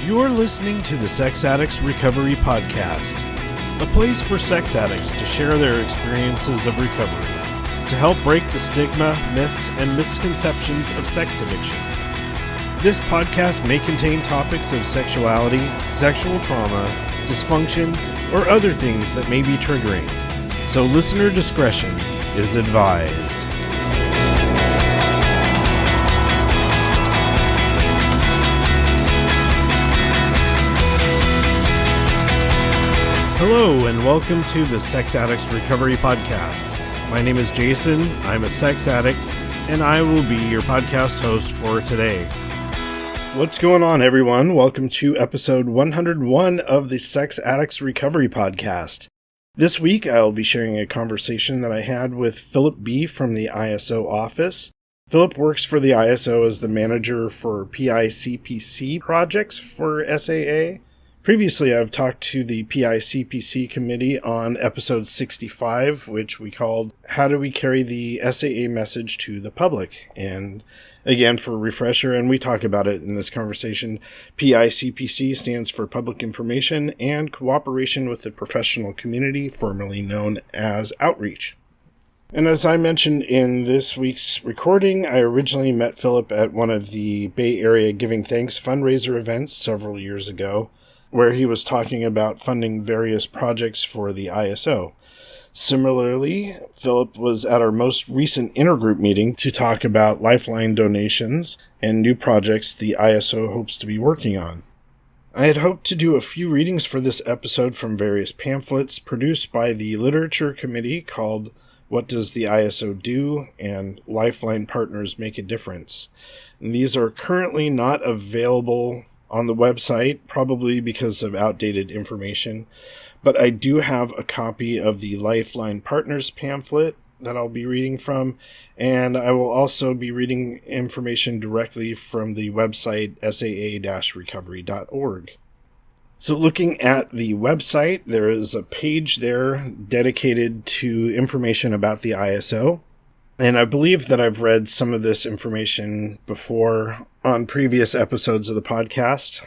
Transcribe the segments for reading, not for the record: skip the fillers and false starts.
You're listening to the Sex Addicts Recovery Podcast, a place for sex addicts to share their experiences of recovery, to help break the stigma, myths, and misconceptions of sex addiction. This podcast may contain topics of sexuality, sexual trauma, dysfunction, or other things that may be triggering, so listener discretion is advised. Hello, and welcome to the Sex Addicts Recovery Podcast. My name is Jason, I'm a sex addict, and I will be your podcast host for today. What's going on, everyone? Welcome to episode 101 of the Sex Addicts Recovery Podcast. This week, I'll be sharing a conversation that I had with Phillip B from the ISO office. Phillip works for the ISO as the manager for PICPC projects for SAA. Previously, I've talked to the PICPC committee on episode 65, which we called How Do We Carry the SAA Message to the Public? And again, for a refresher, and we talk about it in this conversation, PICPC stands for Public Information and Cooperation with the Professional Community, formerly known as Outreach. And as I mentioned in this week's recording, I originally met Phillip at one of the Bay Area Giving Thanks fundraiser events several years ago, where he was talking about funding various projects for the ISO. Similarly, Phillip was at our most recent intergroup meeting to talk about lifeline donations and new projects the ISO hopes to be working on. I had hoped to do a few readings for this episode from various pamphlets produced by the Literature Committee called What Does the ISO Do? And Lifeline Partners Make a Difference. And these are currently not available on the website, probably because of outdated information, but I do have a copy of the Lifeline Partners pamphlet that I'll be reading from, and I will also be reading information directly from the website saa-recovery.org. So looking at the website, there is a page there dedicated to information about the ISO. And I believe that I've read some of this information before on previous episodes of the podcast.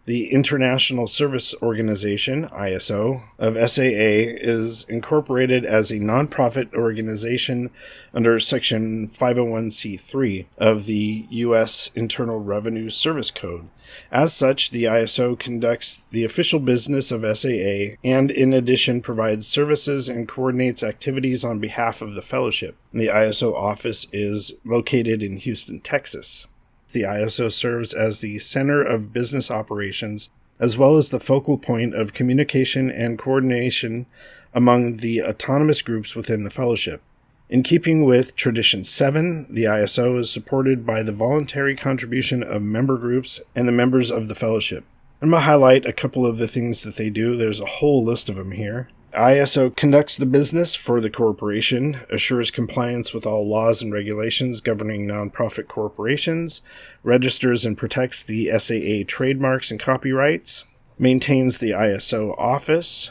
The International Service Organization, ISO, of SAA is incorporated as a nonprofit organization under Section 501c3 of the U.S. Internal Revenue Service Code. As such, the ISO conducts the official business of SAA and, in addition, provides services and coordinates activities on behalf of the fellowship. The ISO office is located in Houston, Texas. The ISO serves as the center of business operations, as well as the focal point of communication and coordination among the autonomous groups within the fellowship. In keeping with Tradition 7, the ISO is supported by the voluntary contribution of member groups and the members of the fellowship. I'm going to highlight a couple of the things that they do. There's a whole list of them here. ISO conducts the business for the corporation, assures compliance with all laws and regulations governing nonprofit corporations, registers and protects the SAA trademarks and copyrights, maintains the ISO office.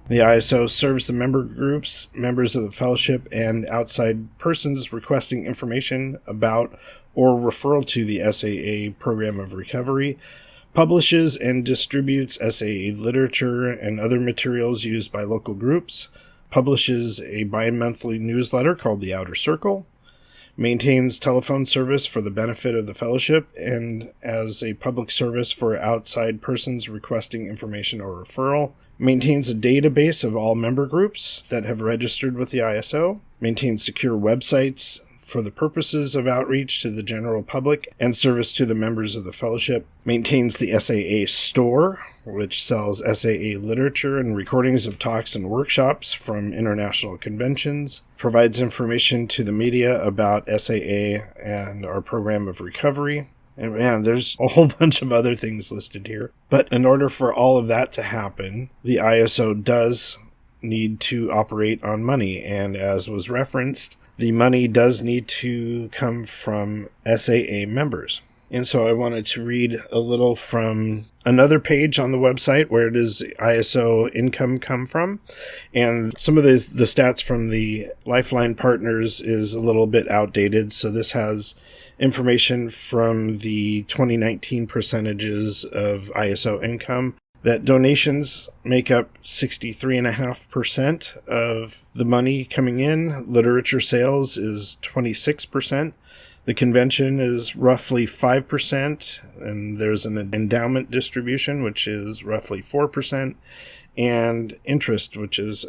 The ISO serves the member groups, members of the fellowship, and outside persons requesting information about or referral to the SAA program of recovery, publishes and distributes SAA literature and other materials used by local groups, publishes a bi-monthly newsletter called The Outer Circle, maintains telephone service for the benefit of the fellowship and as a public service for outside persons requesting information or referral, maintains a database of all member groups that have registered with the ISO, maintains secure websites for the purposes of outreach to the general public and service to the members of the fellowship, maintains the SAA store, which sells SAA literature and recordings of talks and workshops from international conventions, provides information to the media about SAA and our program of recovery. And man, there's a whole bunch of other things listed here. But in order for all of that to happen, the ISO does need to operate on money. And as was referenced, the money does need to come from SAA members. And so I wanted to read a little from another page on the website. Where does ISO income come from? And some of the stats from the Lifeline Partners is a little bit outdated. So this has information from the 2019 percentages of ISO income, that donations make up 63.5% of the money coming in. Literature sales is 26%. The convention is roughly 5%, and there's an endowment distribution, which is roughly 4%, and interest, which is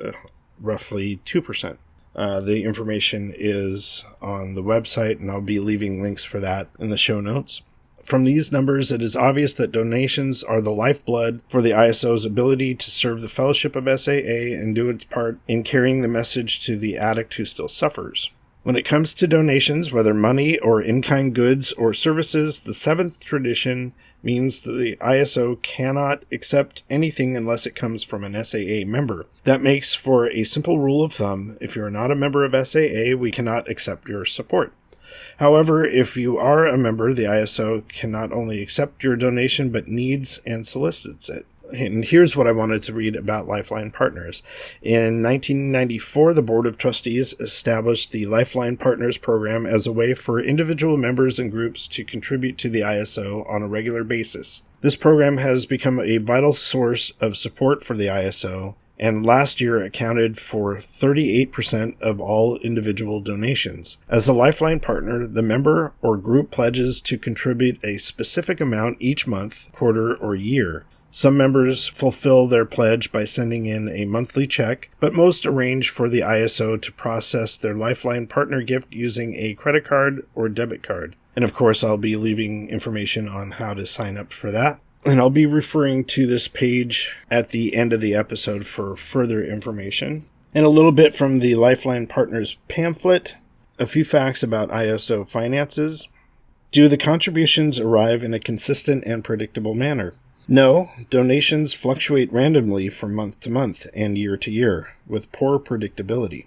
roughly 2%. The information is on the website, and I'll be leaving links for that in the show notes. From these numbers, it is obvious that donations are the lifeblood for the ISO's ability to serve the Fellowship of SAA and do its part in carrying the message to the addict who still suffers. When it comes to donations, whether money or in-kind goods or services, the seventh tradition means that the ISO cannot accept anything unless it comes from an SAA member. That makes for a simple rule of thumb: if you are not a member of SAA, we cannot accept your support. However, if you are a member, the ISO can not only accept your donation, but needs and solicits it. And here's what I wanted to read about Lifeline Partners. In 1994, the Board of Trustees established the Lifeline Partners program as a way for individual members and groups to contribute to the ISO on a regular basis. This program has become a vital source of support for the ISO, and last year accounted for 38% of all individual donations. As a Lifeline partner, the member or group pledges to contribute a specific amount each month, quarter, or year. Some members fulfill their pledge by sending in a monthly check, but most arrange for the ISO to process their Lifeline partner gift using a credit card or debit card. And of course, I'll be leaving information on how to sign up for that. And I'll be referring to this page at the end of the episode for further information. And a little bit from the Lifeline Partners pamphlet, a few facts about ISO finances. Do the contributions arrive in a consistent and predictable manner? No, donations fluctuate randomly from month to month and year to year, with poor predictability.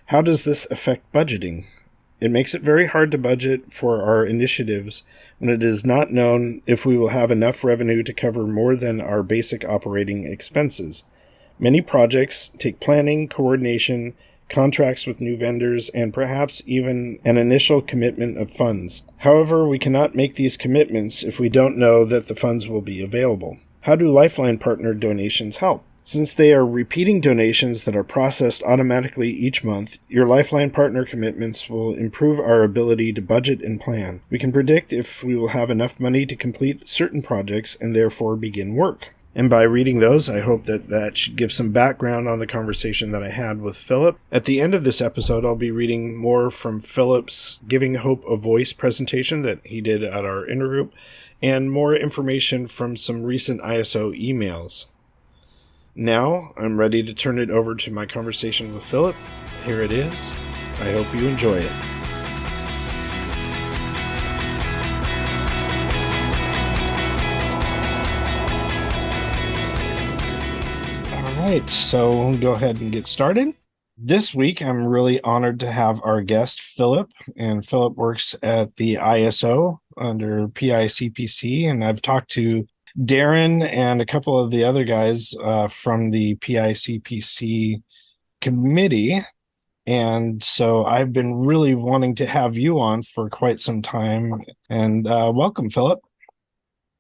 How does this affect budgeting? It makes it very hard to budget for our initiatives when it is not known if we will have enough revenue to cover more than our basic operating expenses. Many projects take planning, coordination, contracts with new vendors, and perhaps even an initial commitment of funds. However, we cannot make these commitments if we don't know that the funds will be available. How do Lifeline partner donations help? Since they are repeating donations that are processed automatically each month, your Lifeline partner commitments will improve our ability to budget and plan. We can predict if we will have enough money to complete certain projects and therefore begin work. And by reading those, I hope that should give some background on the conversation that I had with Philip. At the end of this episode, I'll be reading more from Philip's Giving Hope a Voice presentation that he did at our intergroup, and more information from some recent ISO emails. Now, I'm ready to turn it over to my conversation with Philip. Here it is. I hope you enjoy it. All right, so we'll go ahead and get started. This week, I'm really honored to have our guest, Philip, and Philip works at the ISO under PICPC, and I've talked to Darren and a couple of the other guys from the PICPC committee, and so I've been really wanting to have you on for quite some time, and welcome, Philip.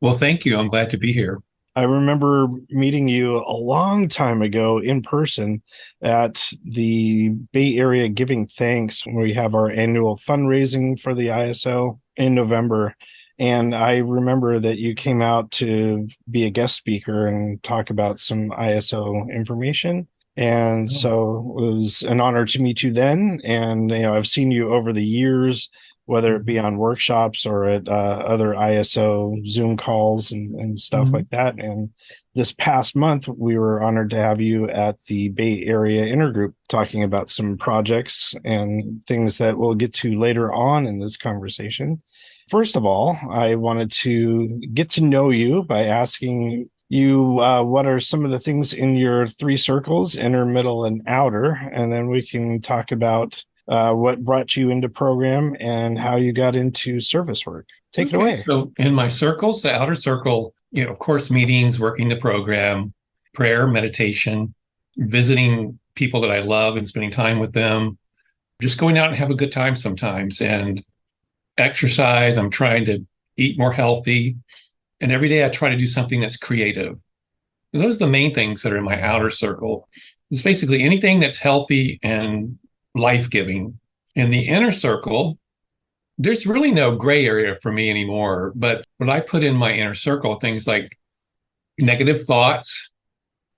Well, thank you. I'm glad to be here. I remember meeting you a long time ago in person at the Bay Area Giving Thanks, when we have our annual fundraising for the ISO in November. And I remember that you came out to be a guest speaker and talk about some ISO information. And so it was an honor to meet you then. And, I've seen you over the years, whether it be on workshops or at other ISO Zoom calls and stuff like that. And this past month, we were honored to have you at the Bay Area Intergroup talking about some projects and things that we'll get to later on in this conversation. First of all, I wanted to get to know you by asking you what are some of the things in your three circles, inner, middle, and outer, and then we can talk about what brought you into program and how you got into service work. Take it Okay, away. so in my circles, the outer circle, of course, meetings, working the program, prayer, meditation, visiting people that I love and spending time with them, just going out and have a good time sometimes, and exercise. I'm trying to eat more healthy, and every day I try to do something that's creative. And those are the main things that are in my outer circle. It's basically anything that's healthy and life-giving. In the inner circle, there's really no gray area for me anymore. But what I put in my inner circle, things like negative thoughts,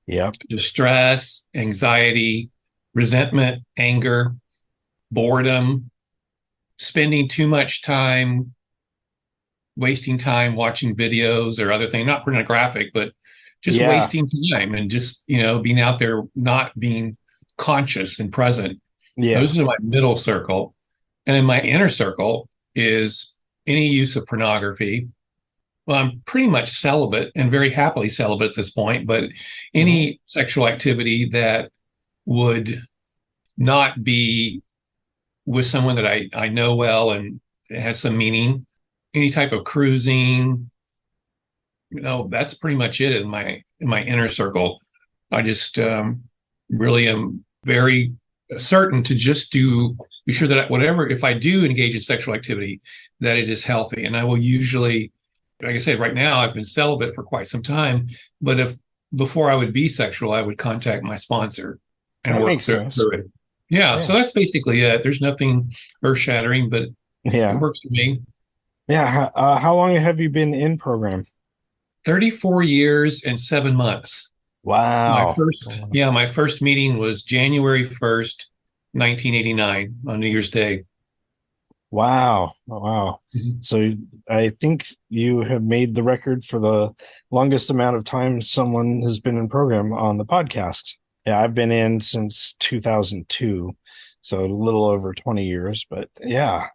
Yep. distress, anxiety, resentment, anger, boredom, spending too much time, wasting time watching videos or other things, not pornographic, but just Yeah. wasting time and just, being out there, not being conscious and present. Yeah. Those are my middle circle. And in my inner circle is any use of pornography. Well, I'm pretty much celibate and very happily celibate at this point, but Mhm. any sexual activity that would not be with someone that I know well and it has some meaning, any type of cruising, that's pretty much it in my inner circle. I just really am very certain to just be sure that whatever, if I do engage in sexual activity, that it is healthy. And I will usually, like I said, right now I've been celibate for quite some time, but if before I would be sexual, I would contact my sponsor and That work makes sense. through it. Yeah, Yeah. so that's basically it. There's nothing earth shattering, but it Yeah. works for me. Yeah. How long have you been in program? 34 years and 7 months. Wow. My first meeting was January 1st, 1989 on New Year's Day. Wow. Wow. Mhm. So I think you have made the record for the longest amount of time someone has been in program on the podcast. Yeah, I've been in since 2002, so a little over 20 years, but yeah.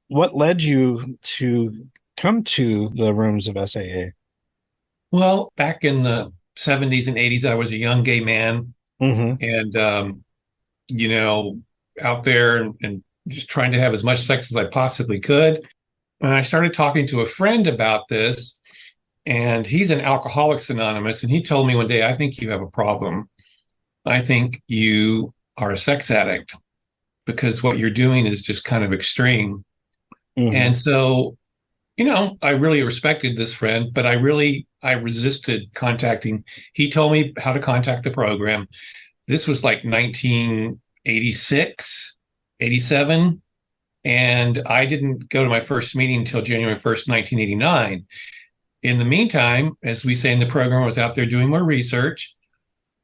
What led you to come to the rooms of SAA? Well, back in the 70s and 80s, I was a young gay man Mm-hmm. and, you know, out there and just trying to have as much sex as I possibly could. And I started talking to a friend about this, and he's an Alcoholics Anonymous. And he told me one day, I think you have a problem. I think you are a sex addict because what you're doing is just kind of extreme. Mm-hmm. And so, I really respected this friend, but I resisted contacting. He told me how to contact the program. This was like 1986, 87. And I didn't go to my first meeting until January 1st, 1989. In the meantime, as we say in the program, I was out there doing more research.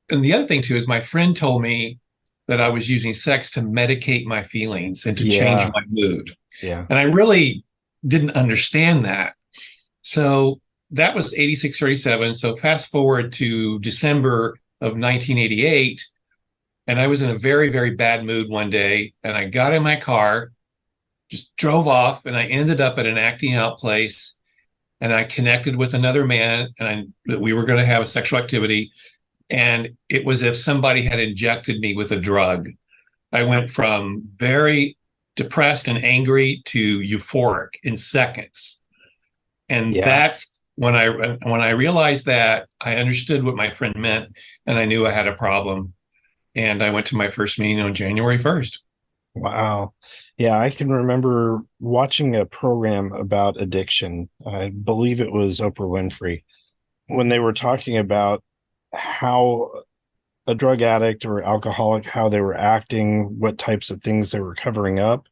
And the other thing too is my friend told me that I was using sex to medicate my feelings and to change Yeah. my mood. Yeah. And I really didn't understand that. So that was 86 or 87. So fast forward to December of 1988. And I was in a very, very bad mood one day. And I got in my car, just drove off, and I ended up at an acting out place. And I connected with another man, and we were going to have a sexual activity. And it was as if somebody had injected me with a drug. I went from very depressed and angry to euphoric in seconds. And Yeah. that's when I realized that I understood what my friend meant and I knew I had a problem. And I went to my first meeting on January 1st. Wow. Yeah, I can remember watching a program about addiction. I believe it was Oprah Winfrey when they were talking about how a drug addict or alcoholic, how they were acting, what types of things they were covering up.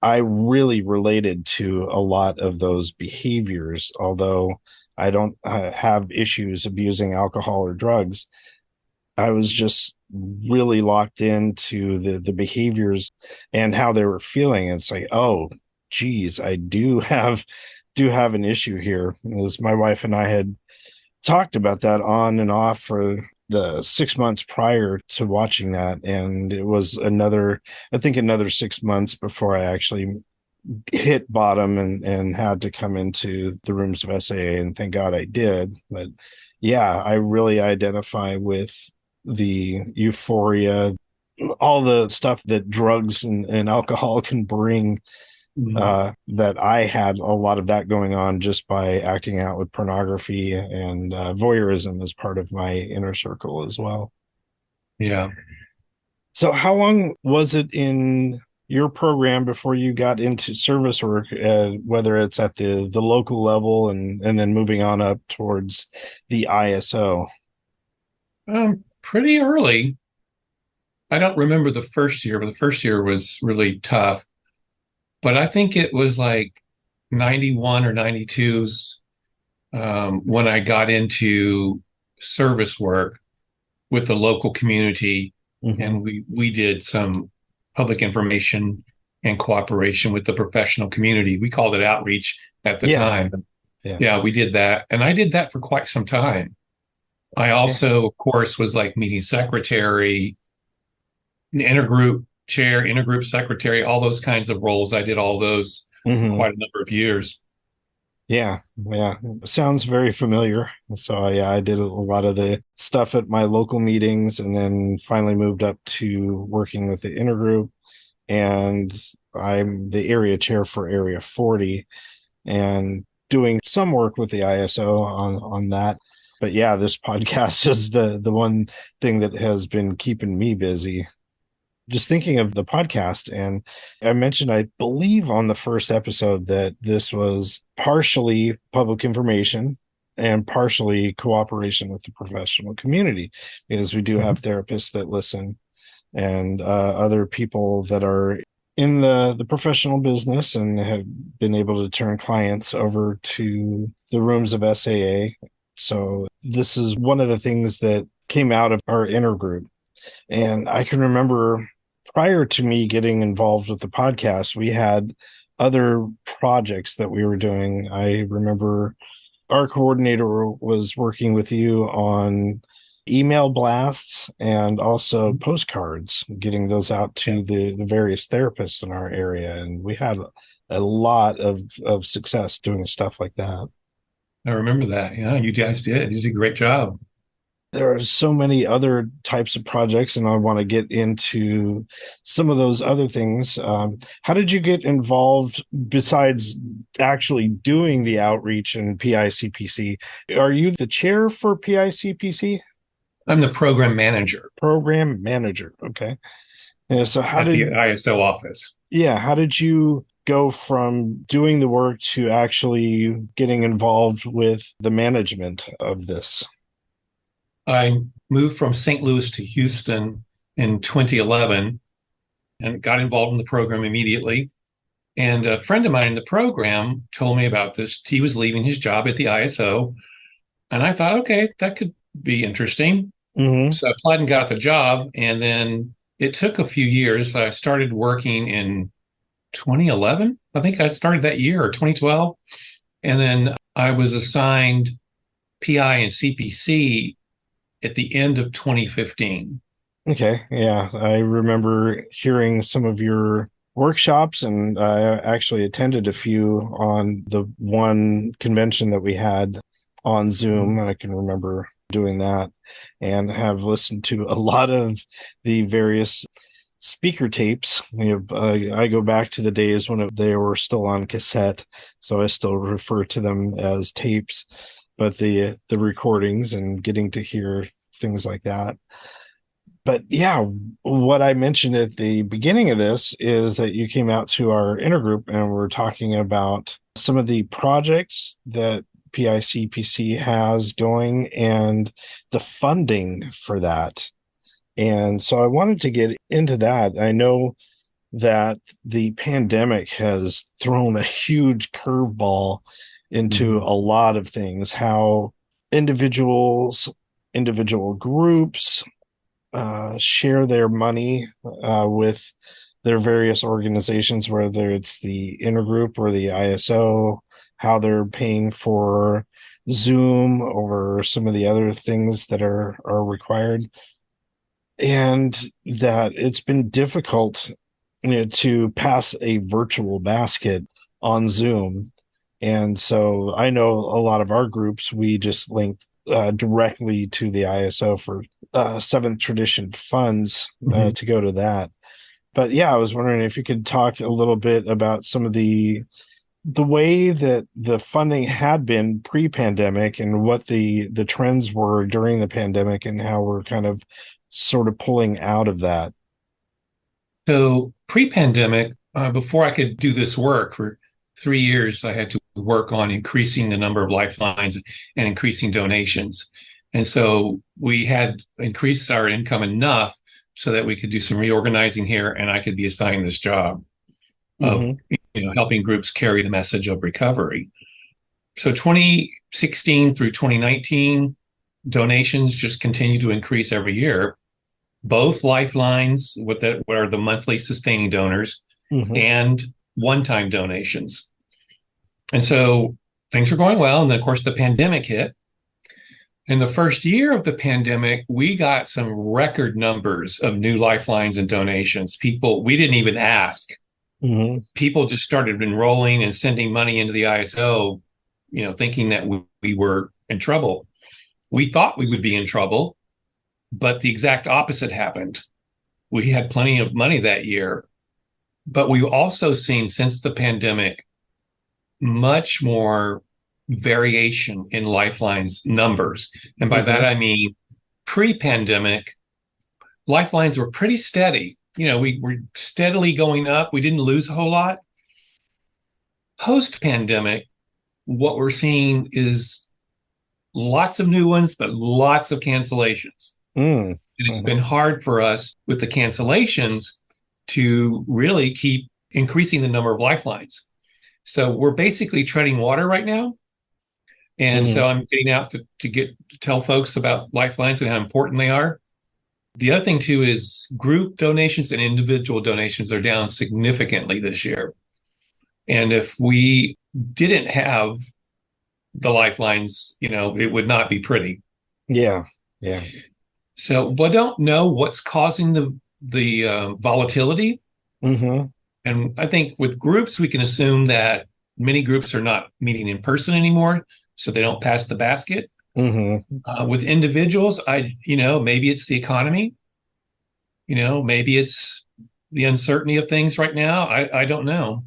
I really related to a lot of those behaviors, although I don't have issues abusing alcohol or drugs. I was just really locked into the behaviors and how they were feeling. It's like, oh, geez, I do have an issue here. As my wife and I had talked about that on and off for the 6 months prior to watching that, and it was another 6 months before I actually hit bottom and had to come into the rooms of SAA, and thank God I did. But yeah, I really identify with the euphoria. all the stuff that drugs and alcohol can bring, Mhm. that I had a lot of that going on just by acting out with pornography and voyeurism as part of my inner circle as well. Yeah. So, how long was it in your program before you got into service work, whether it's at the local level and then moving on up towards the ISO? Pretty early. I don't remember the first year, but the first year was really tough. But I think it was like 91 or 92's when I got into service work with the local community, Hmm. and we did some public information and cooperation with the professional community. We called it outreach at the Yeah, time. yeah, Yeah, we did that, and I did that for quite some time. I yeah. also, of course, was like meeting secretary, intergroup chair, intergroup secretary, all those kinds of roles. I did all those for Hmm. quite a number of years. Yeah, yeah. Sounds very familiar. So yeah, I did a lot of the stuff at my local meetings and then finally moved up to working with the intergroup. And I'm the area chair for Area 40 and doing some work with the ISO on that. But yeah, this podcast is the one thing that has been keeping me busy. Just thinking of the podcast, and I mentioned, I believe, on the first episode that this was partially public information and partially cooperation with the professional community, because we do Mhm. have therapists that listen and other people that are in the professional business and have been able to turn clients over to the rooms of SAA. So this is one of the things that came out of our inner group. And I can remember prior to me getting involved with the podcast, we had other projects that we were doing. I remember our coordinator was working with you on email blasts and also postcards, getting those out Yeah, to the various therapists in our area. And we had a lot of success doing stuff like that. I remember that. Yeah, you guys did. You did a great job. There are so many other types of projects, and I want to get into some of those other things. How did you get involved besides actually doing the outreach in PICPC? Are you the chair for PICPC? I'm the program manager Program manager. Okay. Yeah, so at the ISO office. how did you go from doing the work to actually getting involved with the management of this? I moved from St. Louis to Houston in 2011 and got involved in the program immediately. And a friend of mine in the program told me about this. He was leaving his job at the ISO. And I thought, okay, that could be interesting. Mm-hmm. So I applied and got the job. And then it took a few years. I started working in 2011. I think I started that year or 2012. And then I was assigned PI and CPC at the end of 2015. Okay, yeah, I remember hearing some of your workshops, and I actually attended a few on the one convention that we had on Zoom, and I can remember doing that and have listened to a lot of the various speaker tapes. I go back to the days when they were still on cassette, so I still refer to them as tapes, but the recordings and getting to hear things like that. But yeah, what I mentioned at the beginning of this is that you came out to our intergroup and we're talking about some of the projects that PICPC has going and the funding for that. And so I wanted to get into that. I know that the pandemic has thrown a huge curveball into Mhm. a lot of things, how individuals, individual groups, share their money with their various organizations, whether it's the intergroup or the ISO, how they're paying for Zoom or some of the other things that are required, and that it's been difficult, to pass a virtual basket on Zoom. And so I know a lot of our groups, we just linked directly to the ISO for Seventh Tradition funds Mm-hmm. to go to that. But yeah, I was wondering if you could talk a little bit about some of the way that the funding had been pre-pandemic and what the trends were during the pandemic and how we're kind of sort of pulling out of that. So pre-pandemic, before I could do this work for 3 years, I had to work on increasing the number of lifelines and increasing donations. And so we had increased our income enough so that we could do some reorganizing here, and I could be assigned this job of Mm-hmm. helping groups carry the message of recovery. So 2016 through 2019, donations just continue to increase every year. Both lifelines, what are the monthly sustaining donors, Mm-hmm. and one-time donations. And so things were going well. And then, of course, the pandemic hit. In the first year of the pandemic, we got some record numbers of new lifelines and donations. People, we didn't even ask. Mm-hmm. People just started enrolling and sending money into the ISO, thinking that we were in trouble. We thought we would be in trouble, but the exact opposite happened. We had plenty of money that year, but we've also seen since the pandemic much more variation in Lifeline's numbers. And by that, Mm-hmm. I mean pre-pandemic, Lifelines were pretty steady. We were steadily going up. We didn't lose a whole lot. Post-pandemic, what we're seeing is lots of new ones, but lots of cancellations. Mm. And it's been Mm-hmm. hard for us with the cancellations to really keep increasing the number of lifelines. So we're basically treading water right now. And Mm-hmm. so I'm getting out to tell folks about lifelines and how important they are. The other thing too is group donations and individual donations are down significantly this year. And if we didn't have the lifelines, it would not be pretty. Yeah. Yeah. So we don't know what's causing the volatility. Mm-hmm. And I think with groups, we can assume that many groups are not meeting in person anymore, so they don't pass the basket. Mm-hmm. With individuals, maybe it's the economy. Maybe it's the uncertainty of things right now. I don't know.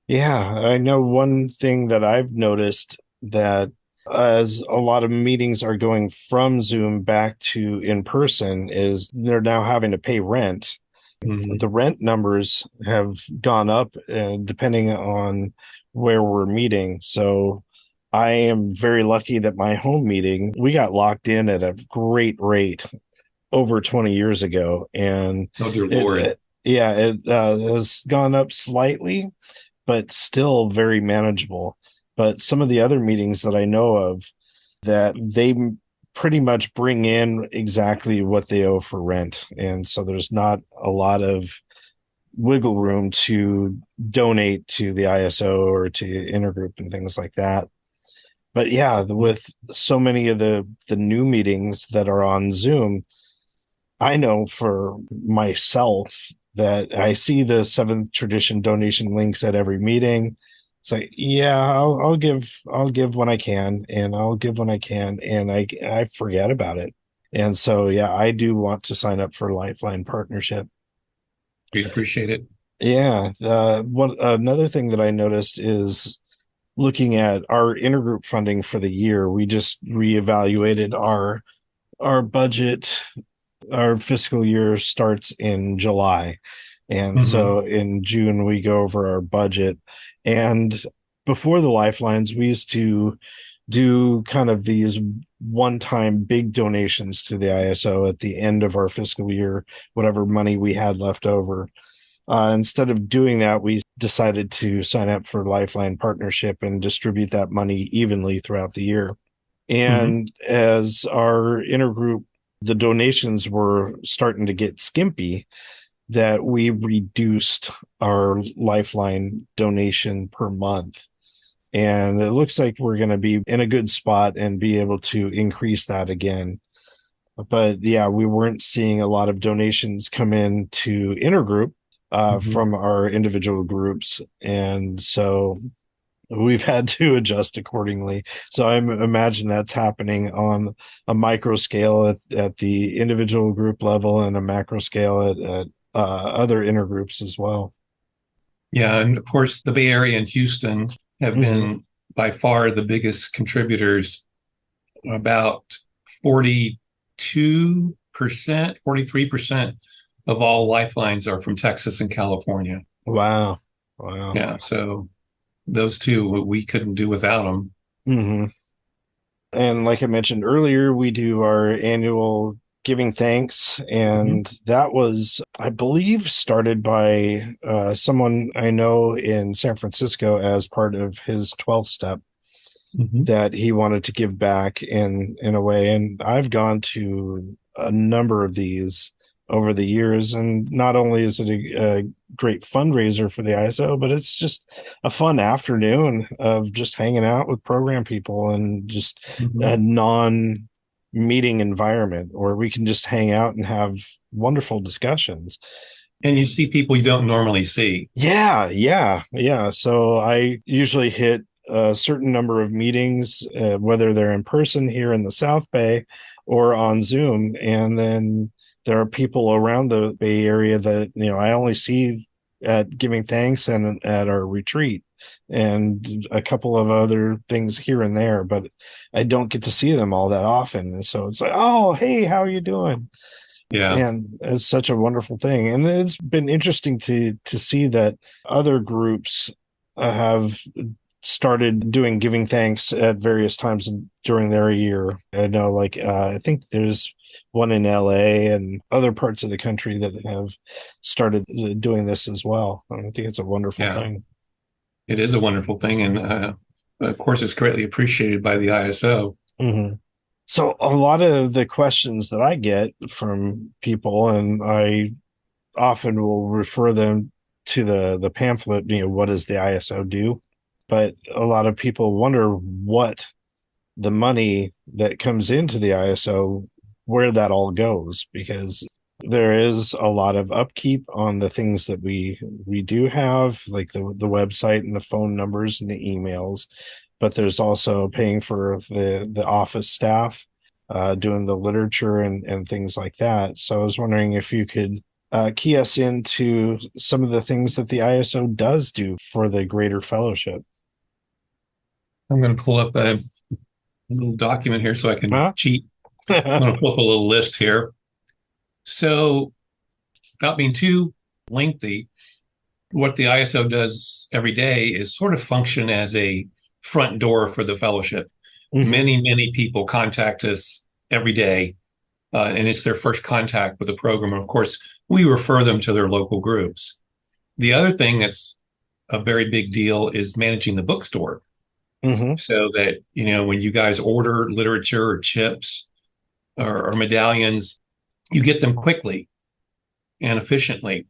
Yeah, I know one thing that I've noticed that as a lot of meetings are going from Zoom back to in person is they're now having to pay rent. Mm-hmm. The rent numbers have gone up depending on where we're meeting. So I am very lucky that my home meeting, we got locked in at a great rate over 20 years ago. And Oh dear it, Lord. it yeah, it has gone up slightly, but still very manageable. But some of the other meetings that I know of that they pretty much bring in exactly what they owe for rent. And so there's not a lot of wiggle room to donate to the ISO or to intergroup and things like that. But yeah, with so many of the new meetings that are on Zoom, I know for myself that I see the Seventh Tradition donation links at every meeting. It's like, yeah, I'll give when I can, and I'll give when I can, and I forget about it. And so, yeah, I do want to sign up for Lifeline Partnership. We appreciate it. Yeah, one another thing that I noticed is looking at our intergroup funding for the year. We just reevaluated our budget. Our fiscal year starts in July. And Mm-hmm. so in June, we go over our budget. And before the lifelines, we used to do kind of these one time big donations to the ISO at the end of our fiscal year, whatever money we had left over. Instead of doing that, we decided to sign up for Lifeline Partnership and distribute that money evenly throughout the year. Mm-hmm. And as our intergroup, the donations were starting to get skimpy, that we reduced our Lifeline donation per month. And it looks like we're going to be in a good spot and be able to increase that again. But yeah, we weren't seeing a lot of donations come in to intergroup Mm-hmm. from our individual groups. And so we've had to adjust accordingly. So I imagine that's happening on a micro scale at the individual group level and a macro scale at other intergroups as well. Yeah, and of course, the Bay Area and Houston have Hmm. been by far the biggest contributors. About 42%, 43% of all lifelines are from Texas and California. Wow. Wow. Yeah, so those two, we couldn't do without them. Hmm. And like I mentioned earlier, we do our annual giving thanks. Hmm. And that was, I believe, started by someone I know in San Francisco as part of his 12 step Hmm. that he wanted to give back in a way. And I've gone to a number of these over the years, and not only is it a great fundraiser for the ISO, but it's just a fun afternoon of just hanging out with program people and just a Hmm. non meeting environment where we can just hang out and have wonderful discussions. And you see people you don't normally see. Yeah, yeah, yeah. So I usually hit a certain number of meetings, whether they're in person here in the South Bay or on Zoom. And then there are people around the Bay Area that, I only see at giving thanks and at our retreat and a couple of other things here and there, but I don't get to see them all that often. And so it's like, oh, hey, how are you doing? Yeah. And it's such a wonderful thing. And it's been interesting to see that other groups have started doing giving thanks at various times during their year. I know, like, I think there's one in LA and other parts of the country that have started doing this as well. I think it's a wonderful Yeah. thing. It is a wonderful thing. And of course, it's greatly appreciated by the ISO. Hmm. So a lot of the questions that I get from people, and I often will refer them to the pamphlet, what does the ISO do? But a lot of people wonder what the money that comes into the ISO, where that all goes, because there is a lot of upkeep on the things that we do have, like the website and the phone numbers and the emails, but there's also paying for the office staff, doing the literature and things like that. So I was wondering if you could key us into some of the things that the ISO does do for the greater fellowship. I'm going to pull up a little document here so I can Huh? cheat. I'm going to pull up a little list here. So, without being too lengthy, what the ISO does every day is sort of function as a front door for the fellowship. Hmm. Many people contact us every day, and it's their first contact with the program. And of course, we refer them to their local groups. The other thing that's a very big deal is managing the bookstore Hmm. so that, when you guys order literature or chips or medallions, you get them quickly and efficiently.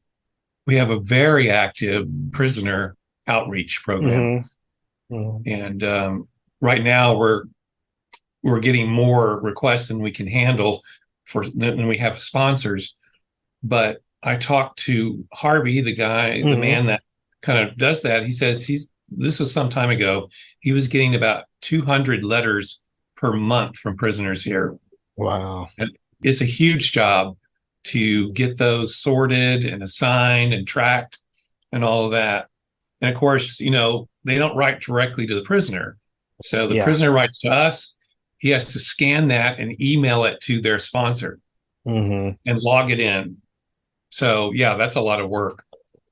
We have a very active prisoner outreach program. Hmm. Hmm. And right now we're getting more requests than we can handle than we have sponsors. But I talked to Harvey, the Hmm. man that kind of does that. He says this was some time ago. He was getting about 200 letters per month from prisoners here. Wow. And it's a huge job to get those sorted and assigned and tracked and all of that. And of course, they don't write directly to the prisoner. So the Yeah. prisoner writes to us. He has to scan that and email it to their sponsor Hmm. and log it in. So, yeah, that's a lot of work.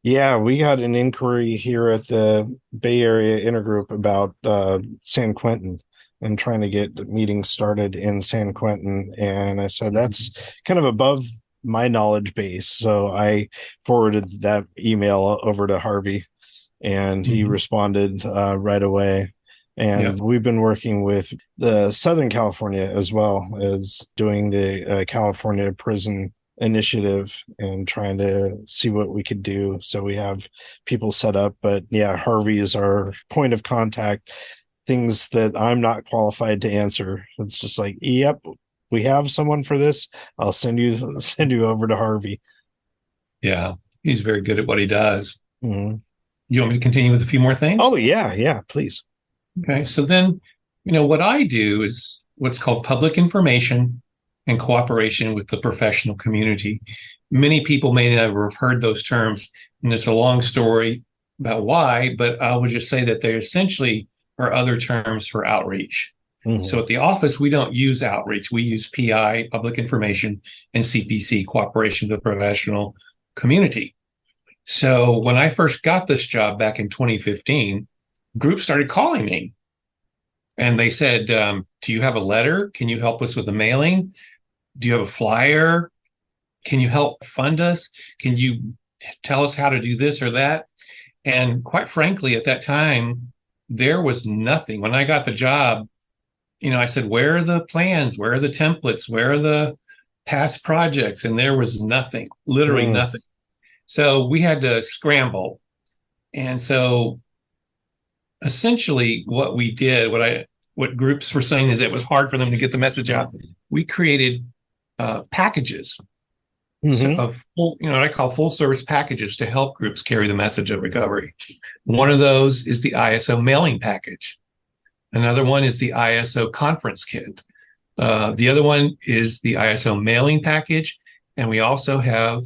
Yeah, we got an inquiry here at the Bay Area Intergroup about San Quentin and trying to get the meetings started in San Quentin. And I said, that's kind of above my knowledge base. So I forwarded that email over to Harvey, and he Mm-hmm. responded right away. Yeah. And we've been working with the Southern California as well as doing the California Prison Initiative and trying to see what we could do. So we have people set up, but yeah, Harvey is our point of contact. Things that I'm not qualified to answer. It's just like, yep, we have someone for this. I'll send you over to Harvey. Yeah. He's very good at what he does. Mhm. You want me to continue with a few more things? Oh, yeah, yeah, please. Okay. So then, what I do is what's called public information and cooperation with the professional community. Many people may never have heard those terms, and it's a long story about why, but I would just say that they essentially are other terms for outreach. Hmm. So at the office, we don't use outreach. We use PI, public information, and CPC, cooperation with the professional community. So when I first got this job back in 2015, groups started calling me and they said, do you have a letter? Can you help us with the mailing? Do you have a flyer? Can you help fund us? Can you tell us how to do this or that? And quite frankly, at that time, there was nothing. When I got the job, I said, where are the plans? Where are the templates? Where are the past projects? And there was nothing, literally Mm. nothing. So we had to scramble. And so essentially what we did, what groups were saying is it was hard for them to get the message out. We created packages Hmm. of full, what I call full service packages to help groups carry the message of recovery. One of those is the ISO mailing package. Another one is the ISO conference kit. The other one is the ISO mailing package. And we also have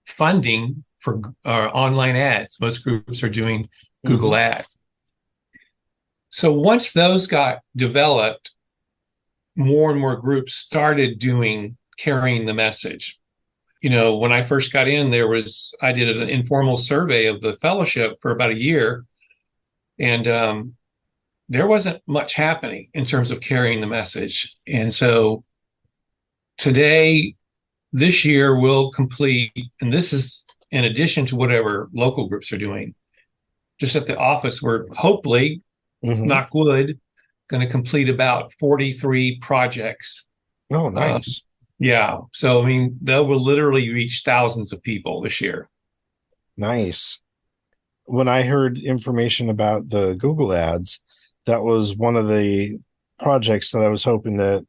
funding for online ads. Most groups are doing Hmm. Google ads. So once those got developed, more and more groups started carrying the message. When I first got in, I did an informal survey of the fellowship for about a year, and there wasn't much happening in terms of carrying the message. And so today, this year, we'll complete, and this is in addition to whatever local groups are doing. Just at the office, we're hopefully, Hmm. knock wood, going to complete about 43 projects. Oh, Uh, nice. yeah. So, they will literally reach thousands of people this year. Nice. When I heard information about the Google ads, that was one of the projects that I was hoping that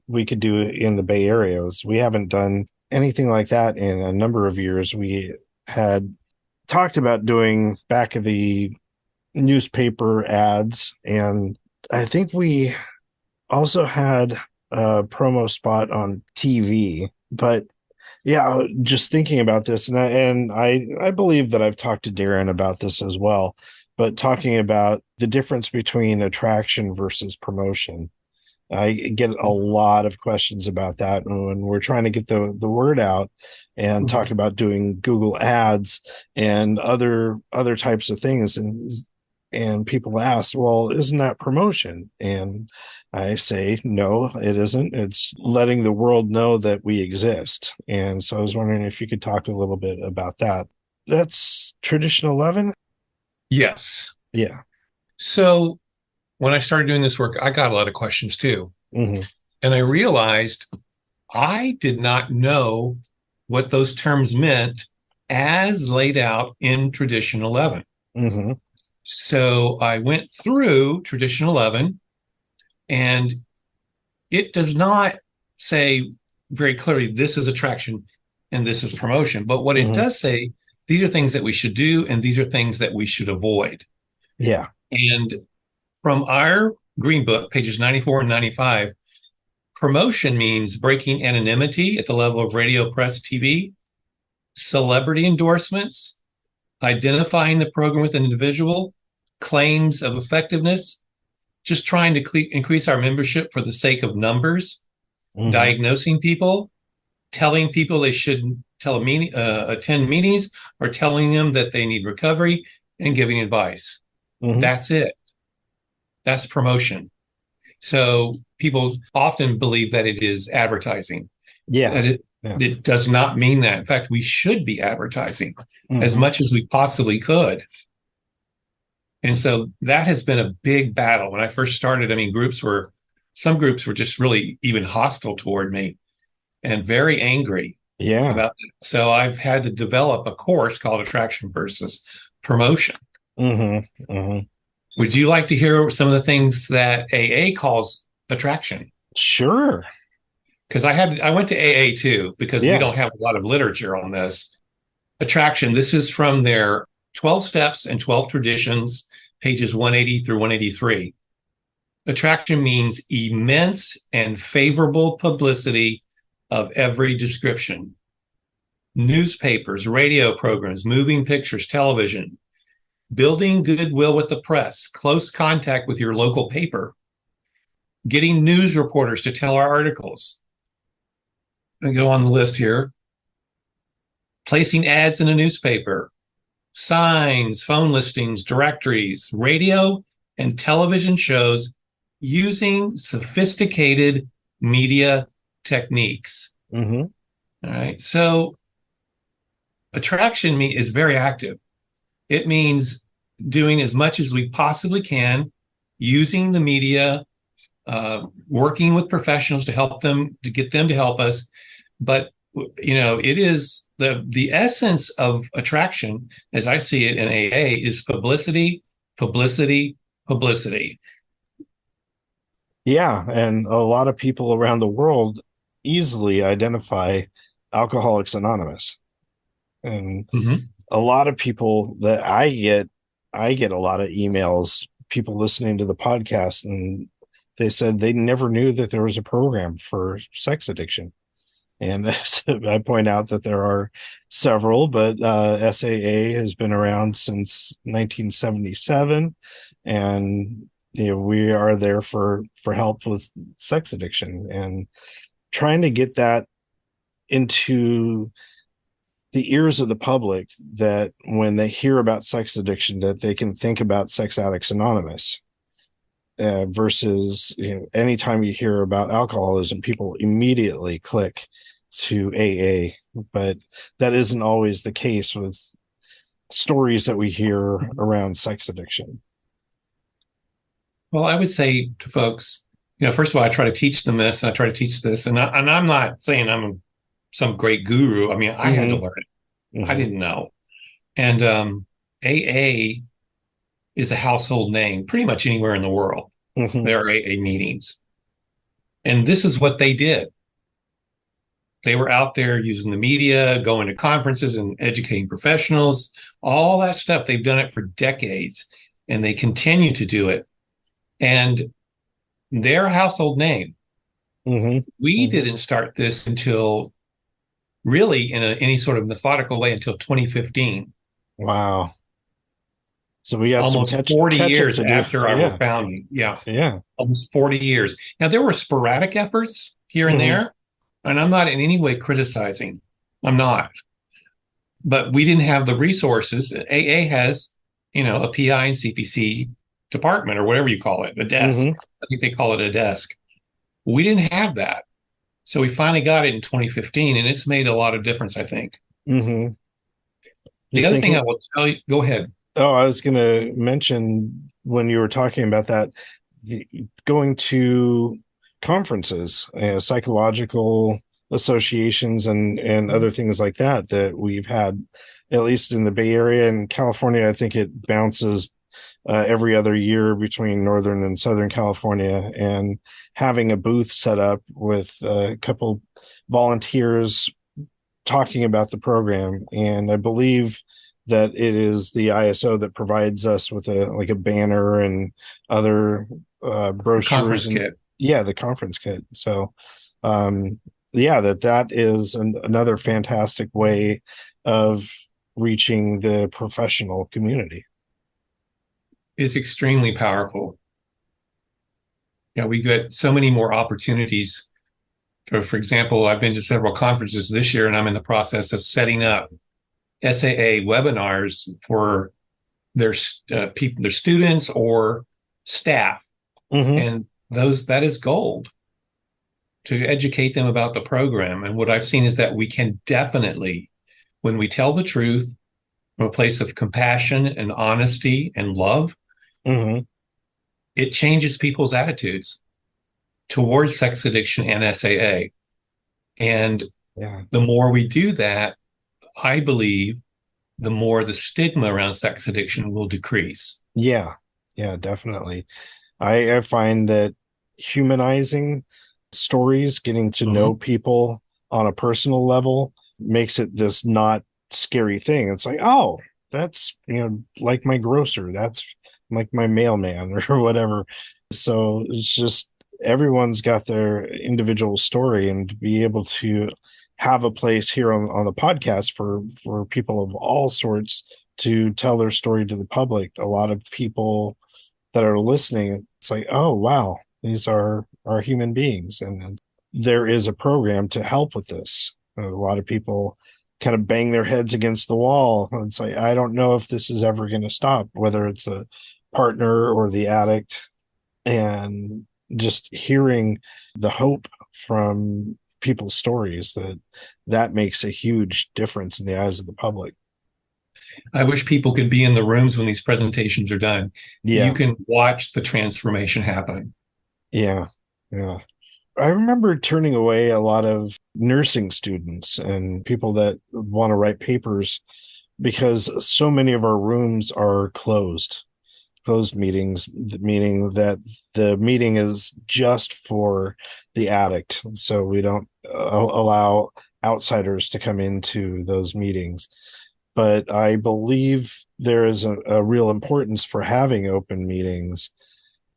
we could do in the Bay Area. We haven't done anything like that in a number of years. We had talked about doing back of the newspaper ads, and I think we also had a promo spot on TV. But yeah, just thinking about this, and I believe that I've talked to Darren about this as well. But talking about the difference between attraction versus promotion, I get a lot of questions about that when we're trying to get the word out and talk Mhm. about doing Google ads and other types of things. And people ask, well, isn't that promotion? And I say, no, it isn't. It's letting the world know that we exist. And so I was wondering if you could talk a little bit about that. That's Tradition 11. Yes. Yeah. So when I started doing this work, I got a lot of questions too. Hmm. And I realized I did not know what those terms meant as laid out in Tradition 11. Hmm. So I went through Tradition 11, and it does not say very clearly this is attraction and this is promotion. But what it Hmm. does say, these are things that we should do and these are things that we should avoid. Yeah. And from our Green Book, pages 94 and 95, promotion means breaking anonymity at the level of radio, press, TV, celebrity endorsements, identifying the program with an individual, claims of effectiveness, just trying to increase our membership for the sake of numbers, Hmm. diagnosing people, telling people they should attend meetings, or telling them that they need recovery, and giving advice. Hmm. That's it. That's promotion. So people often believe that it is advertising. Yeah. That it, Yeah. it does not mean that. In fact, we should be advertising as Hmm. much as we possibly could. And so that has been a big battle. When I first started, some groups were just really even hostile toward me and very angry Yeah. about it. So I've had to develop a course called Attraction versus Promotion. Hmm. Hmm. Would you like to hear some of the things that AA calls attraction? Sure. Because I went to AA too, because we Yeah. don't have a lot of literature on this. Attraction, this is from their 12 Steps and 12 Traditions, pages 180 through 183. Attraction means immense and favorable publicity of every description. Newspapers, radio programs, moving pictures, television, building goodwill with the press, close contact with your local paper, getting news reporters to tell our articles. I go on the list here. Placing ads in a newspaper, signs, phone listings, directories, radio and television shows using sophisticated media techniques. Mm-hmm. All right. So attraction is very active. It means doing as much as we possibly can, using the media, working with professionals to help them, to get them to help us. But, it is the essence of attraction, as I see it in AA, is publicity, publicity, publicity. Yeah, and a lot of people around the world easily identify Alcoholics Anonymous. And a lot of people that I get a lot of emails, people listening to the podcast, and they said they never knew that there was a program for sex addiction. And I point out that there are several, but SAA has been around since 1977, and we are there for help with sex addiction and trying to get that into the ears of the public, that when they hear about sex addiction, that they can think about Sex Addicts Anonymous. Versus anytime you hear about alcoholism, people immediately click to AA, but that isn't always the case with stories that we hear around sex addiction. Well, I would say to folks, first of all, I try to teach them this, and I try to teach this, and I'm not saying I'm some great guru. I mean, I had to learn it. Mm-hmm. I didn't know. And AA is a household name pretty much anywhere in the world. Mm-hmm. There are AA meetings. And this is what they did. They were out there using the media, going to conferences and educating professionals, all that stuff. They've done it for decades, and they continue to do it. And their household name. Mm-hmm. We didn't start this until really in any sort of methodical way until 2015. Wow. So we got almost some 40 years after our founding. Yeah. Almost 40 years. Now, there were sporadic efforts here and there, and I'm not in any way criticizing. I'm not. But we didn't have the resources. AA has, a PI and CPC department, or whatever you call it, a desk. I think they call it a desk. We didn't have that. So we finally got it in 2015, and it's made a lot of difference, I think. The other thing I will tell you, go ahead. Oh, I was going to mention when you were talking about that, going to conferences, psychological associations and other things like that we've had, at least in the Bay Area and California. I think it bounces every other year between Northern and Southern California, and having a booth set up with a couple volunteers talking about the program. And I believe that it is the ISO that provides us with a banner and other brochures. The conference kit. So, that is another fantastic way of reaching the professional community. It's extremely powerful. We get so many more opportunities. For example, I've been to several conferences this year, and I'm in the process of setting up SAA webinars for their people, their students or staff. And that is gold to educate them about the program. And what I've seen is that we can definitely, when we tell the truth from a place of compassion and honesty and love, it changes people's attitudes towards sex addiction and SAA. And the more we do that, I believe the more the stigma around sex addiction will decrease. Yeah, definitely. I find that humanizing stories, getting to know people on a personal level, makes it this not scary thing. It's like, oh, that's, like my grocer, that's like my mailman or whatever. So it's just everyone's got their individual story, and to be able to have a place here on the podcast for people of all sorts to tell their story to the public. A lot of people that are listening, it's like, oh wow, these are human beings, and there is a program to help with this. A lot of people kind of bang their heads against the wall. It's like, I don't know if this is ever going to stop, whether it's a partner or the addict. And just hearing the hope from people's stories, that makes a huge difference in the eyes of the public. I wish people could be in the rooms when these presentations are done. You Yeah, can watch the transformation happen. yeah, yeah. I remember turning away a lot of nursing students and people that want to write papers because so many of our rooms are closed meetings, meaning that the meeting is just for the addict. So we don't allow outsiders to come into those meetings. But I believe there is a real importance for having open meetings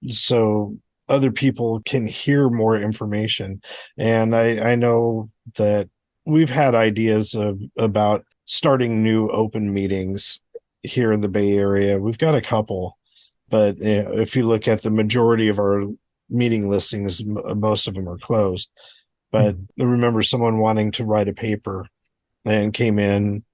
so other people can hear more information. And I know that we've had ideas about starting new open meetings here in the Bay Area. We've got a couple, but if you look at the majority of our meeting listings, most of them are closed. But Mhm. I remember someone wanting to write a paper and came in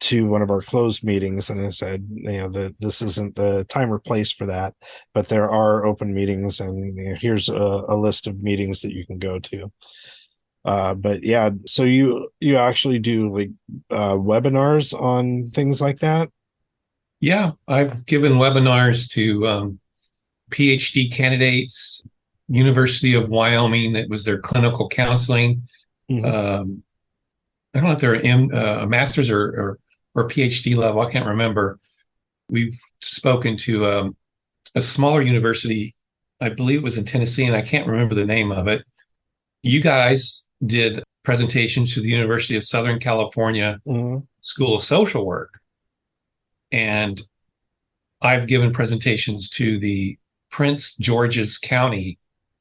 to one of our closed meetings and I said, that this isn't the time or place for that, but there are open meetings, and here's a list of meetings that you can go to. But yeah, so you actually do like webinars on things like that? Yeah, I've given webinars to PhD candidates, University of Wyoming, that was their clinical counseling. Hmm. Um, I don't know if they're in a master's or PhD level. I can't remember. We've spoken to a smaller university. I believe it was in Tennessee, and I can't remember the name of it. You guys did presentations to the University of Southern California Hmm. School of Social Work, and I've given presentations to the Prince George's County,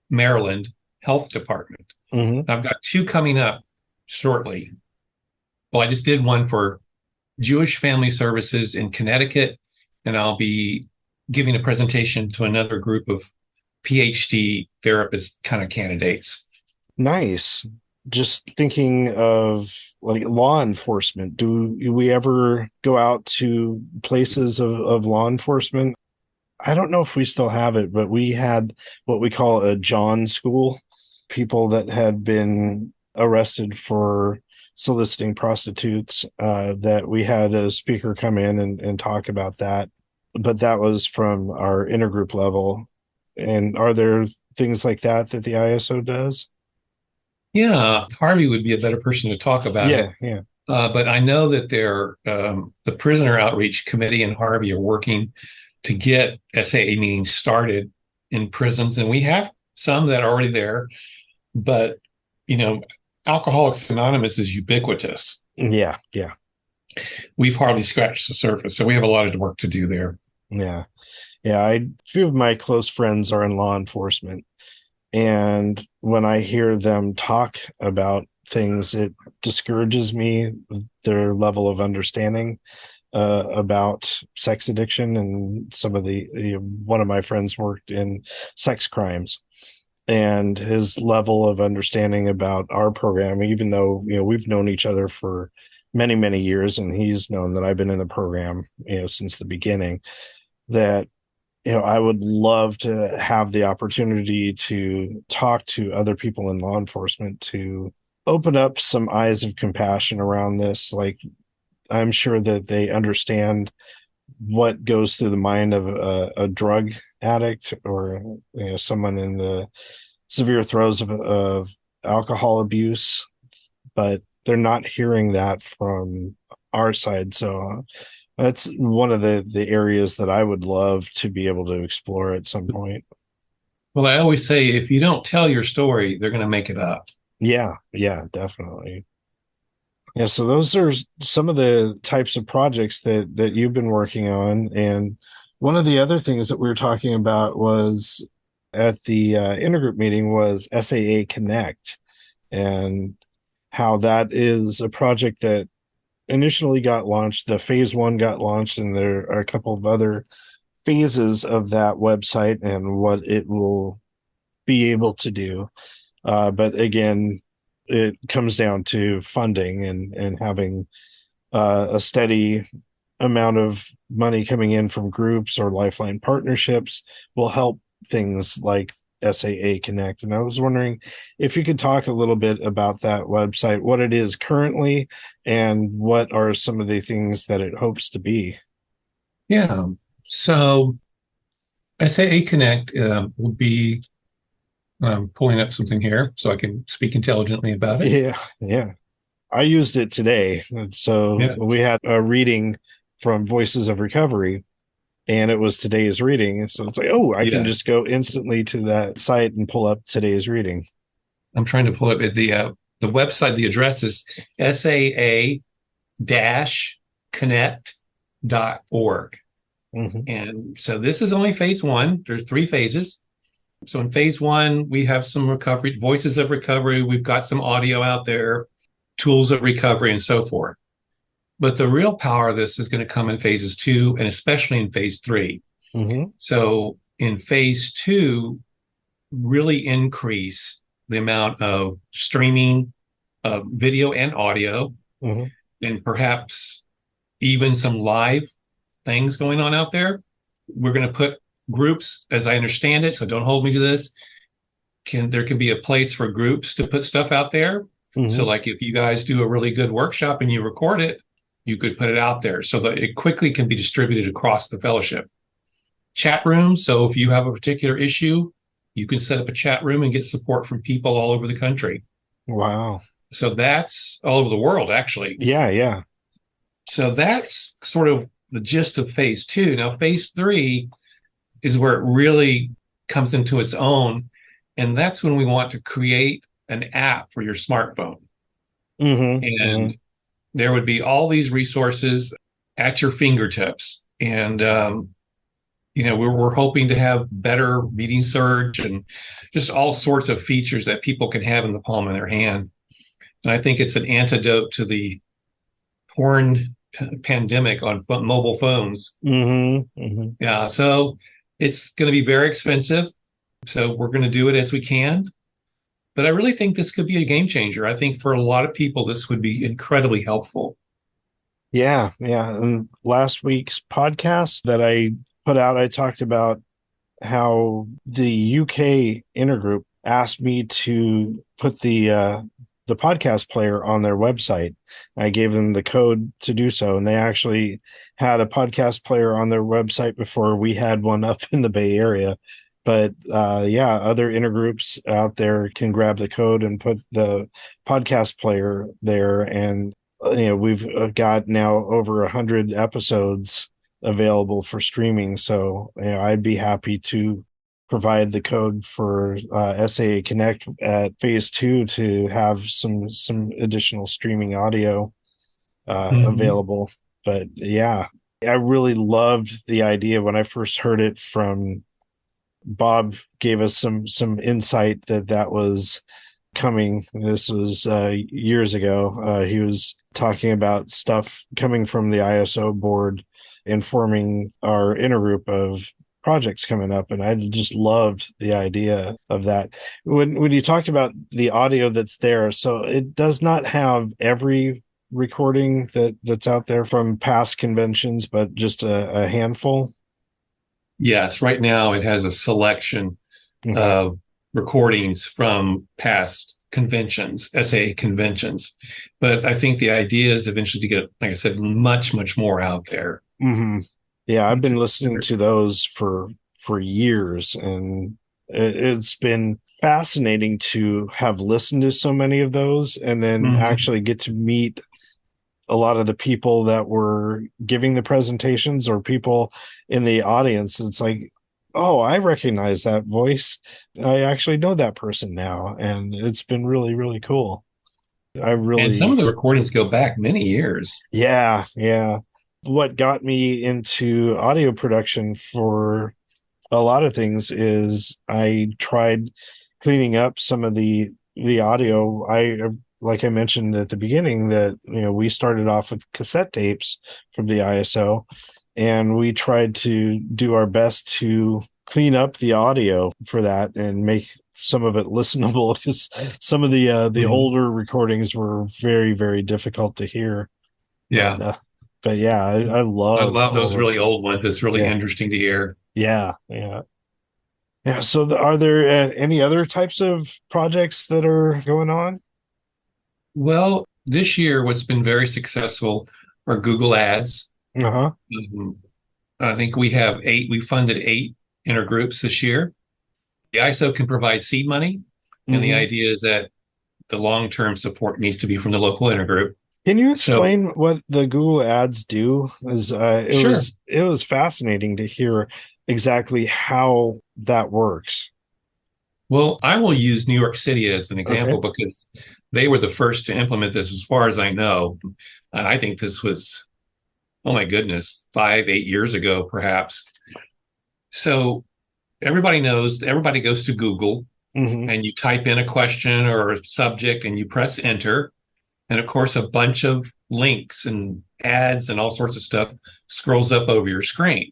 Maryland Health Department. Hmm. I've got two coming up shortly. Well, I just did one for Jewish Family Services in Connecticut, and I'll be giving a presentation to another group of PhD therapist kind of candidates. Nice. Just thinking of like law enforcement. Do we ever go out to places of law enforcement? I don't know if we still have it, but we had what we call a John school, people that had been arrested for soliciting prostitutes, that we had a speaker come in and talk about that. But that was from our intergroup level. And are there things like that that the ISO does? Yeah, Harvey would be a better person to talk about it. Yeah, yeah. But I know that the Prisoner Outreach Committee and Harvey are working to get SAA meetings started in prisons, and we have some that are already there. But you know, Alcoholics Anonymous is ubiquitous. Yeah, yeah, We've hardly scratched the surface, so we have a lot of work to do there. yeah. Yeah, a few of my close friends are in law enforcement. And when I hear them talk about things, it discourages me, their level of understanding about sex addiction. And some of one of my friends worked in sex crimes, and his level of understanding about our program, even though, we've known each other for many, many years, and he's known that I've been in the program, since the beginning, that I would love to have the opportunity to talk to other people in law enforcement to open up some eyes of compassion around this. Like, I'm sure that they understand what goes through the mind of a drug addict, or someone in the severe throes of alcohol abuse, but they're not hearing that from our side. So that's one of the areas that I would love to be able to explore at some point. Well, I always say if you don't tell your story, they're going to make it up. Yeah, yeah, definitely. Yeah, so those are some of the types of projects that you've been working on. And one of the other things that we were talking about was at the intergroup meeting was SAA Connect, and how that is a project that initially got launched. The phase one got launched, and there are a couple of other phases of that website and what it will be able to do. But again, it comes down to funding and having a steady amount of money coming in from groups or lifeline partnerships will help things like SAA Connect. And I was wondering if you could talk a little bit about that website, what it is currently, and what are some of the things that it hopes to be. Yeah. So SAA Connect will be pulling up something here so I can speak intelligently about it. Yeah, yeah. I used it today. So Yeah. we had a reading from Voices of Recovery, and it was today's reading. So it's like, oh, I can just Yes. go instantly to that site and pull up today's reading. I'm trying to pull up the website. The address is saa-connect.org. Mm-hmm. And so this is only phase one. There's three phases. So in phase one, we have some recovery, voices of recovery. We've got some audio out there, tools of recovery, and so forth. But the real power of this is going to come in phases two and especially in phase three. Mm-hmm. So in phase two, really increase the amount of streaming of video and audio, Mm-hmm. and perhaps even some live things going on out there. We're going to put groups, as I understand it, so don't hold me to this. There can be a place for groups to put stuff out there. So, Mm-hmm. like if you guys do a really good workshop and you record it, you could put it out there so that it quickly can be distributed across the fellowship. Chat rooms. So, if you have a particular issue, you can set up a chat room and get support from people all over the country. Wow. So, that's all over the world, actually. Yeah, yeah. So, that's sort of the gist of phase two. Now, phase three is where it really comes into its own. And that's when we want to create an app for your smartphone. Mm-hmm. Mm-hmm. And there would be all these resources at your fingertips. And, we're hoping to have better meeting search and just all sorts of features that people can have in the palm of their hand. And I think it's an antidote to the porn pandemic on mobile phones. Mm-hmm. Mm-hmm. Yeah. So it's going to be very expensive. So we're going to do it as we can. But I really think this could be a game changer. I think for a lot of people, this would be incredibly helpful. Yeah, yeah. And last week's podcast that I put out, I talked about how the UK intergroup asked me to put the podcast player on their website. I gave them the code to do so, and they actually had a podcast player on their website before we had one up in the Bay Area. But yeah, other intergroups out there can grab the code and put the podcast player there, and we've got now over 100 episodes available for streaming. So I'd be happy to provide the code for SAA Connect at phase two to have some additional streaming audio Mm-hmm. available. But yeah, I really loved the idea when I first heard it from Bob. Gave us some insight that was coming. This was years ago. He was talking about stuff coming from the ISO board, informing our intergroup of projects coming up, and I just loved the idea of that. When you talked about the audio that's there, so it does not have every recording that's out there from past conventions, but just a handful. Yes, right now it has a selection Okay. of recordings from past conventions, SAA conventions. But I think the idea is eventually to get, like I said, much, much more out there. Mm-hmm. Yeah, I've been listening to those for years, and it's been fascinating to have listened to so many of those and then Mhm. actually get to meet a lot of the people that were giving the presentations or people in the audience. It's like, oh, I recognize that voice. I actually know that person now, and it's been really, really cool. I And some of really, the recordings go back many years. yeah, yeah. What got me into audio production for a lot of things is I tried cleaning up some of the audio. Like I mentioned at the beginning that we started off with cassette tapes from the ISO, and we tried to do our best to clean up the audio for that and make some of it listenable because some of the Mhm. older recordings were very, very difficult to hear. But Yeah. but yeah, I I love love all those those. really old ones. It's really Yeah, interesting to hear. yeah, yeah. Yeah. So, are there any other types of projects that are going on? Well, this year, what's been very successful are Google Ads. Uh-huh. Mhm. I think we funded 8 intergroups this year. The ISO can provide seed money, and the Hmm. idea is that the long-term support needs to be from the local intergroup. Can you So, explain what the Google Ads do? Is sure. it was fascinating to hear exactly how that works. Well, I will use New York City as an Okay. example because they were the first to implement this, as far as I know. And I think this was, oh my goodness, 5, 8 years ago, perhaps. So everybody goes to Google Hmm. and you type in a question or a subject and you press enter. And of course, a bunch of links and ads and all sorts of stuff scrolls up over your screen.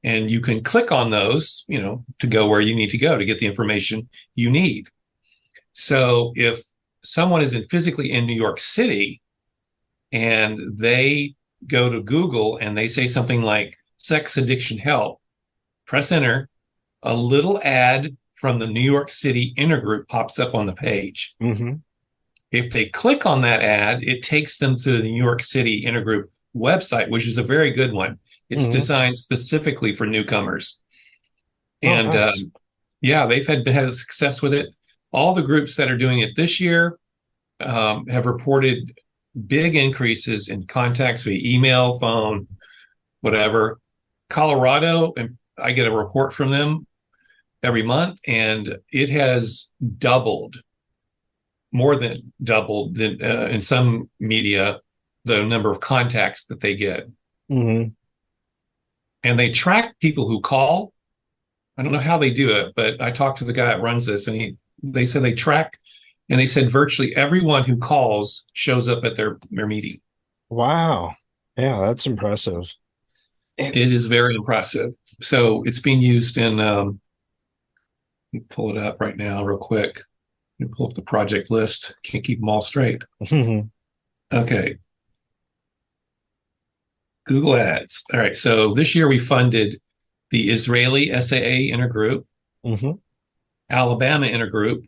And you can click on those, to go where you need to go to get the information you need. So if someone is physically in New York City and they go to Google and they say something like sex addiction help, press enter, a little ad from the New York City intergroup pops up on the page. Hmm. If they click on that ad, it takes them to the New York City intergroup website, which is a very good one. It's Hmm. designed specifically for newcomers. Oh, And nice. yeah, they've had success with it. All the groups that are doing it this year have reported big increases in contacts via email, phone, whatever. Colorado, and I get a report from them every month, and it has doubled, more than doubled in some media, the number of contacts that they get. Hmm. And they track people who call. I don't know how they do it, but I talked to the guy that runs this, and they said they track, and they said virtually everyone who calls shows up at their meeting. Wow. Yeah, that's impressive. And, It is very impressive. So it's being used in, let me pull it up right now, real quick. Let me pull up the project list. Can't keep them all straight. hmm. Okay. Google Ads. All right. So this year we funded the Israeli SAA intergroup, Hmm. Alabama intergroup,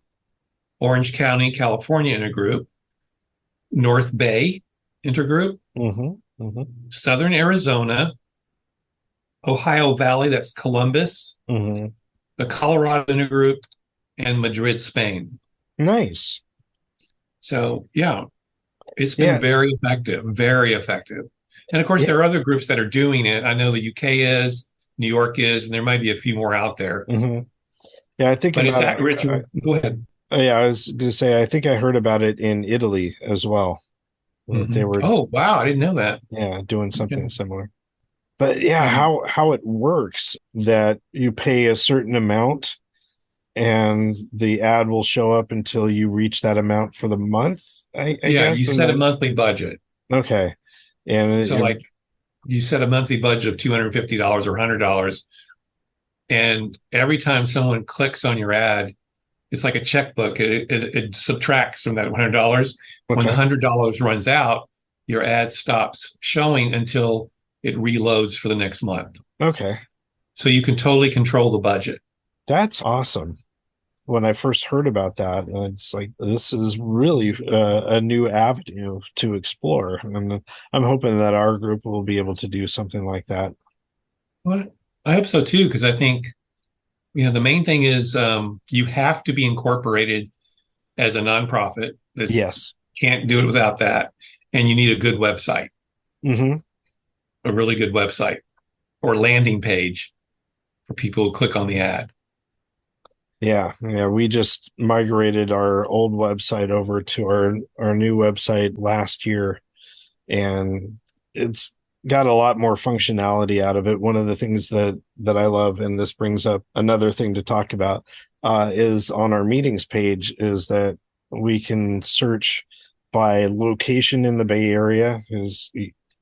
Orange County, California intergroup, North Bay intergroup, Hmm. Hmm. Southern Arizona, Ohio Valley, that's Columbus, Hmm. the Colorado intergroup, and Madrid, Spain. Nice. So yeah, it's been Yeah. very effective, very effective. And of course, Yeah. there are other groups that are doing it. I know the UK is, New York is, and there might be a few more out there. Hmm. Yeah, I think But it's about accurate. Go ahead. yeah, I was going to say I think I heard about it in Italy as well. That they were, Oh, wow. I didn't know that. yeah, doing Okay. something similar. But yeah, Um, how it works that you pay a certain amount and the ad will show up until you reach that amount for the month, I yeah, you guess. And set a then monthly budget. okay. And So, you're like, you set a monthly budget of $250 or $100, and every time someone clicks on your ad, it's like a checkbook. It subtracts from that $100. When the okay. $100 runs out, your ad stops showing until it reloads for the next month. Okay. So you can totally control the budget. That's awesome. When I first heard about that, it's like this is really a new avenue to explore, and I'm hoping that our group will be able to do something like that. Well, I hope so too, because I think the main thing is you have to be incorporated as a nonprofit. That's Yes. can't do it without that, and you need a good website, Hmm. a really good website or landing page for people who click on the ad. Yeah, yeah, we just migrated our old website over to our new website last year, and it's got a lot more functionality out of it. One of the things that I love, and this brings up another thing to talk about, is on our meetings page, is that we can search by location in the Bay Area. Is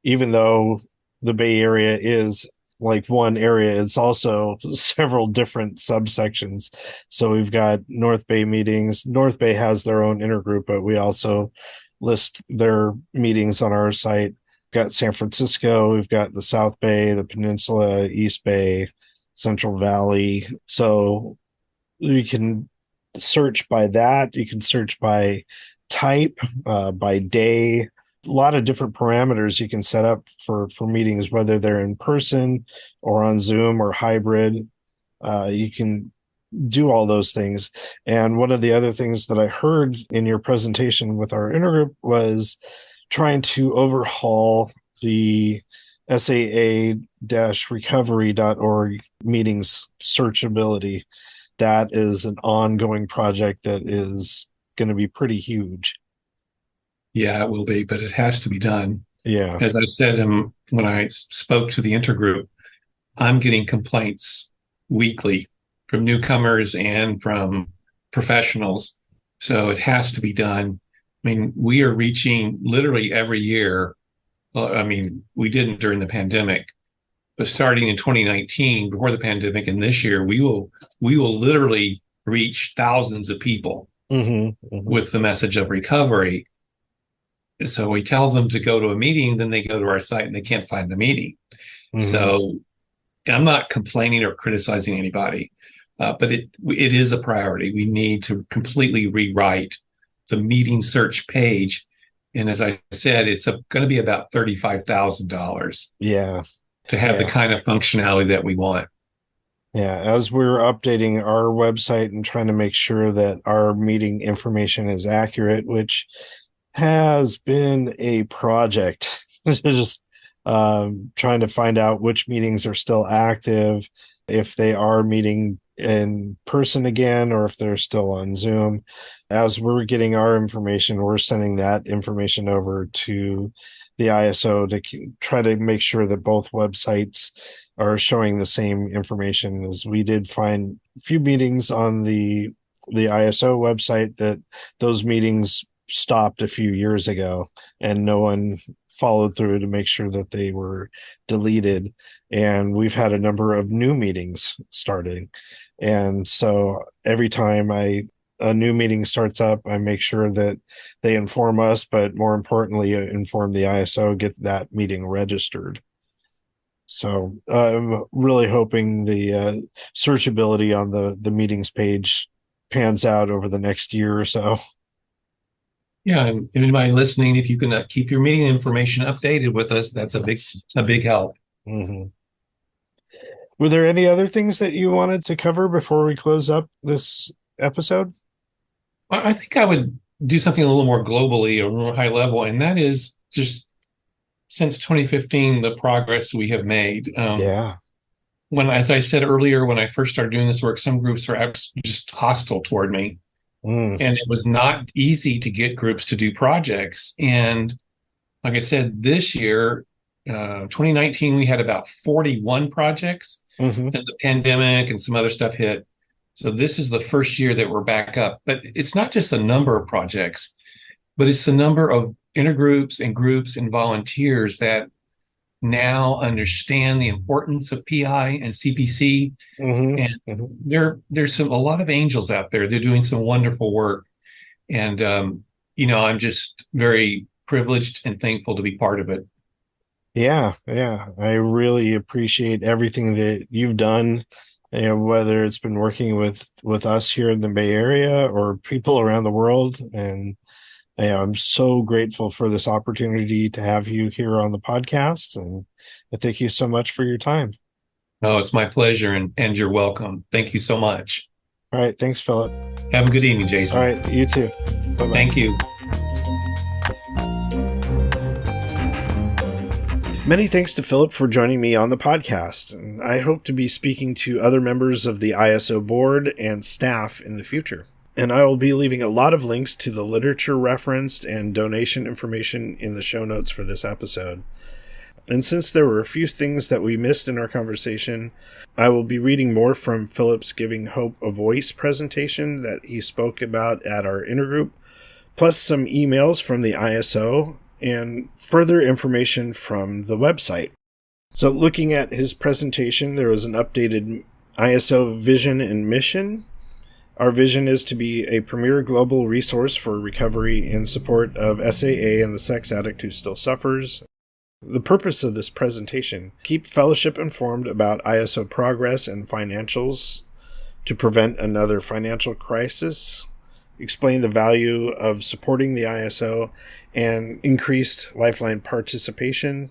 even though the Bay Area is like one area, it's also several different subsections. So we've got North Bay meetings. North Bay has their own intergroup, but we also list their meetings on our site. We've got San Francisco, we've got the South Bay, the Peninsula, East Bay, Central Valley. So you can search by that. You can search by type, by day. A lot of different parameters you can set up for meetings, whether they're in person or on Zoom or hybrid. You can do all those things. And one of the other things that I heard in your presentation with our intergroup was trying to overhaul the SAA-recovery.org meetings searchability. That is an ongoing project that is going to be pretty huge. Yeah, it will be, but it has to be done. Yeah. As I said when I spoke to the intergroup, I'm getting complaints weekly from newcomers and from professionals. So it has to be done. I mean, we are reaching literally every year. I mean, we didn't during the pandemic, but starting in 2019, before the pandemic, and this year, we will literally reach thousands of people with the message of recovery. So we tell them to go to a meeting, then they go to our site and they can't find the meeting. So I'm not complaining or criticizing anybody, but it is a priority. We need to completely rewrite the meeting search page. And as I said, it's going to be about $35,000 Yeah. to have the kind of functionality that we want. Yeah, as we're updating our website and trying to make sure that our meeting information is accurate, which has been a project, just trying to find out which meetings are still active, if they are meeting in person again, or if they're still on Zoom. As we're getting our information, we're sending that information over to the ISO to try to make sure that both websites are showing the same information. As we did find a few meetings on the ISO website that those meetings stopped a few years ago and no one followed through to make sure that they were deleted. And we've had a number of new meetings starting. And so every time a new meeting starts up, I make sure that they inform us, but more importantly, inform the ISO, get that meeting registered. So I'm really hoping the searchability on the meetings page pans out over the next year or so. Yeah, and anybody listening, if you can keep your meeting information updated with us, that's a big help. Mm-hmm. Were there any other things that you wanted to cover before we close up this episode? I think I would do something a little more globally or more high level, and that is just since 2015, the progress we have made. Yeah. As I said earlier, when I first started doing this work, some groups were just hostile toward me. Mm. And it was not easy to get groups to do projects. And like I said, this year, 2019, we had about 41 projects, and the pandemic and some other stuff hit. So this is the first year that we're back up. But it's not just the number of projects, but it's the number of intergroups and groups and volunteers that now understand the importance of PI and CPC. And there's a lot of angels out there. They're doing some wonderful work. And, I'm just very privileged and thankful to be part of it. Yeah, yeah. I really appreciate everything that you've done, whether it's been working with us here in the Bay Area or people around the world. And I'm so grateful for this opportunity to have you here on the podcast. And I thank you so much for your time. Oh, it's my pleasure, and you're welcome. Thank you so much. All right. Thanks, Phillip. Have a good evening, Jason. All right. You too. Bye-bye. Thank you. Many thanks to Phillip for joining me on the podcast, and I hope to be speaking to other members of the ISO board and staff in the future. And I will be leaving a lot of links to the literature referenced and donation information in the show notes for this episode. And since there were a few things that we missed in our conversation, I will be reading more from Phillip's Giving Hope a Voice presentation that he spoke about at our intergroup, plus some emails from the ISO and further information from the website. So looking at his presentation, there was an updated ISO vision and mission. Our vision is to be a premier global resource for recovery and support of SAA and the sex addict who still suffers. The purpose of this presentation: keep fellowship informed about ISO progress and financials to prevent another financial crisis, explain the value of supporting the ISO, and increased lifeline participation.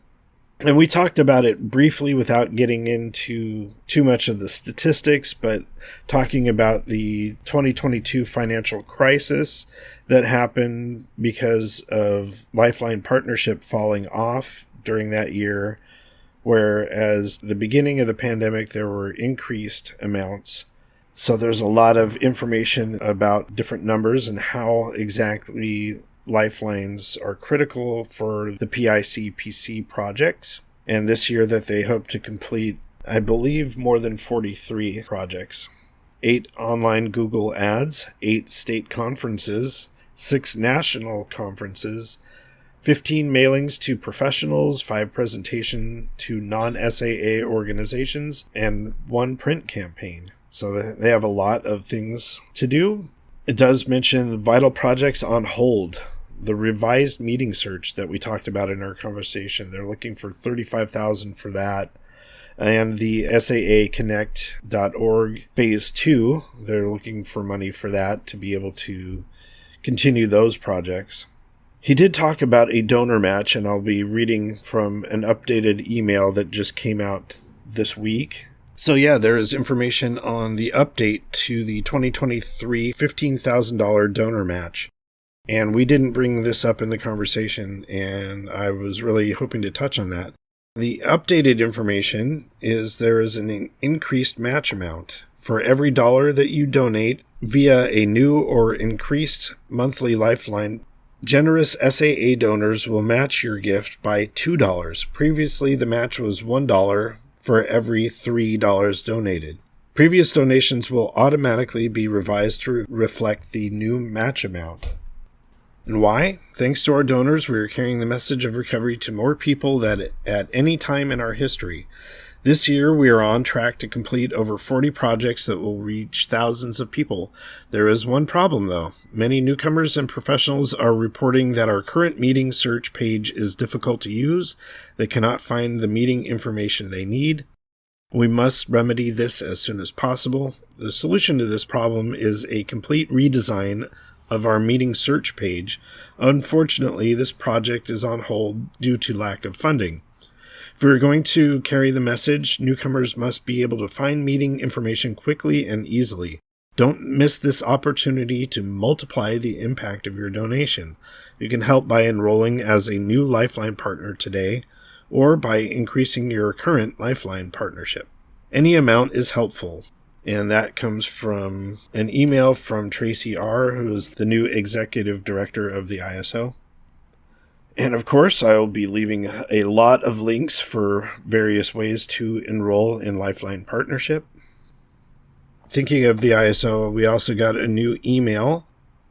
And we talked about it briefly without getting into too much of the statistics, but talking about the 2022 financial crisis that happened because of Lifeline partnership falling off during that year, whereas the beginning of the pandemic there were increased amounts. So there's a lot of information about different numbers and how exactly lifelines are critical for the PICPC projects. And this year that they hope to complete, I believe, more than 43 projects. 8 online Google ads, 8 state conferences, 6 national conferences, 15 mailings to professionals, 5 presentations to non-SAA organizations, and 1 print campaign. So they have a lot of things to do. It does mention the vital projects on hold. The revised meeting search that we talked about in our conversation, they're looking for $35,000 for that. And the SAAconnect.org Phase 2, they're looking for money for that to be able to continue those projects. He did talk about a donor match, and I'll be reading from an updated email that just came out this week. So yeah, there is information on the update to the 2023 $15,000 donor match. And we didn't bring this up in the conversation, and I was really hoping to touch on that. The updated information is there is an increased match amount. For every dollar that you donate via a new or increased monthly lifeline, generous SAA donors will match your gift by $2. Previously, the match was $1 for every $3 donated. Previous donations will automatically be revised to reflect the new match amount. And why? Thanks to our donors, we are carrying the message of recovery to more people than at any time in our history. This year, we are on track to complete over 40 projects that will reach thousands of people. There is one problem, though. Many newcomers and professionals are reporting that our current meeting search page is difficult to use. They cannot find the meeting information they need. We must remedy this as soon as possible. The solution to this problem is a complete redesign of our meeting search page. Unfortunately, this project is on hold due to lack of funding. If we are going to carry the message, newcomers must be able to find meeting information quickly and easily. Don't miss this opportunity to multiply the impact of your donation. You can help by enrolling as a new Lifeline partner today, or by increasing your current Lifeline partnership. Any amount is helpful. And that comes from an email from Tracy R., who is the new executive director of the ISO. And of course, I will be leaving a lot of links for various ways to enroll in Lifeline Partnership. Thinking of the ISO, we also got a new email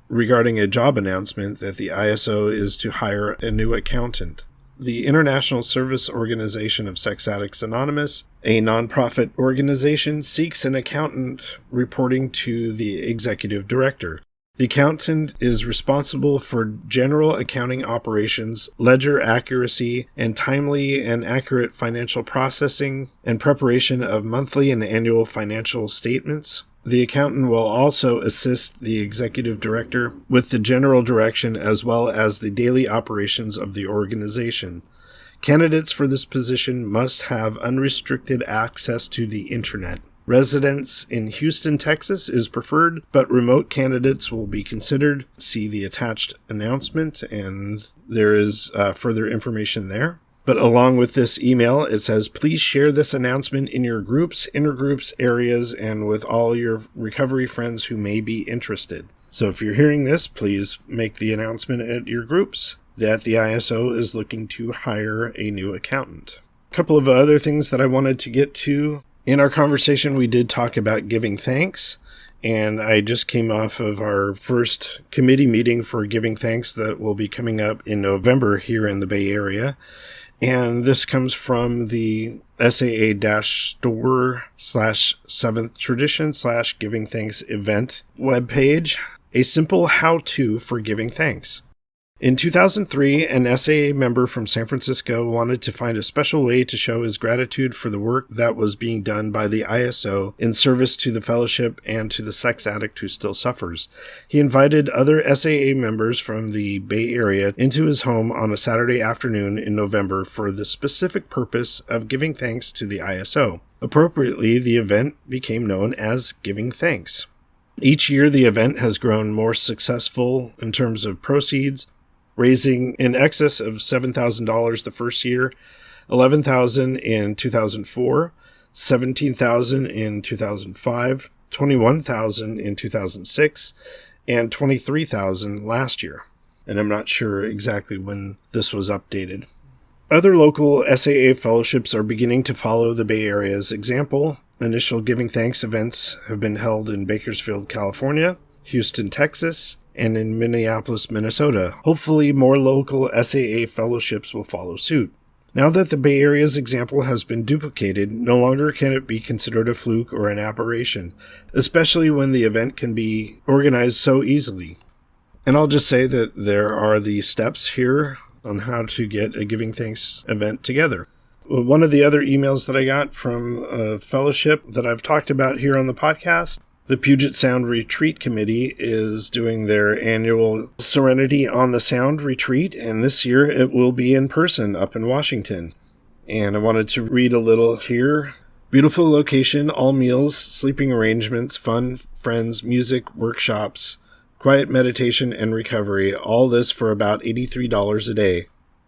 regarding a job announcement that the ISO is to hire a new accountant. The International Service Organization of Sex Addicts Anonymous, a nonprofit organization, seeks an accountant reporting to the executive director. The accountant is responsible for general accounting operations, ledger accuracy, and timely and accurate financial processing and preparation of monthly and annual financial statements. The accountant will also assist the executive director with the general direction as well as the daily operations of the organization. Candidates for this position must have unrestricted access to the internet. Residence in Houston, Texas is preferred, but remote candidates will be considered. See the attached announcement, and there is further information there. But along with this email, it says, please share this announcement in your groups, intergroups, areas, and with all your recovery friends who may be interested. So if you're hearing this, please make the announcement at your groups that the ISO is looking to hire a new accountant. A couple of other things that I wanted to get to. In our conversation, we did talk about giving thanks. And I just came off of our first committee meeting for giving thanks that will be coming up in November here in the Bay Area. And this comes from the SAA-store/7th tradition/giving thanks event webpage, a simple how-to for giving thanks. In 2003, an SAA member from San Francisco wanted to find a special way to show his gratitude for the work that was being done by the ISO in service to the fellowship and to the sex addict who still suffers. He invited other SAA members from the Bay Area into his home on a Saturday afternoon in November for the specific purpose of giving thanks to the ISO. Appropriately, the event became known as Giving Thanks. Each year, the event has grown more successful in terms of proceeds, raising in excess of $7,000 the first year, $11,000 in 2004, $17,000 in 2005, $21,000 in 2006, and $23,000 last year. And I'm not sure exactly when this was updated. Other local SAA fellowships are beginning to follow the Bay Area's example. Initial Giving Thanks events have been held in Bakersfield, California, Houston, Texas, and in Minneapolis, Minnesota. Hopefully, more local SAA fellowships will follow suit. Now that the Bay Area's example has been duplicated, no longer can it be considered a fluke or an aberration, especially when the event can be organized so easily. And I'll just say that there are the steps here on how to get a Giving Thanks event together. One of the other emails that I got from a fellowship that I've talked about here on the podcast, the Puget Sound Retreat Committee is doing their annual Serenity on the Sound retreat, and this year it will be in person up in Washington. And I wanted to read a little here. Beautiful location, all meals, sleeping arrangements, fun, friends, music, workshops, quiet meditation, and recovery, all this for about $83 a day.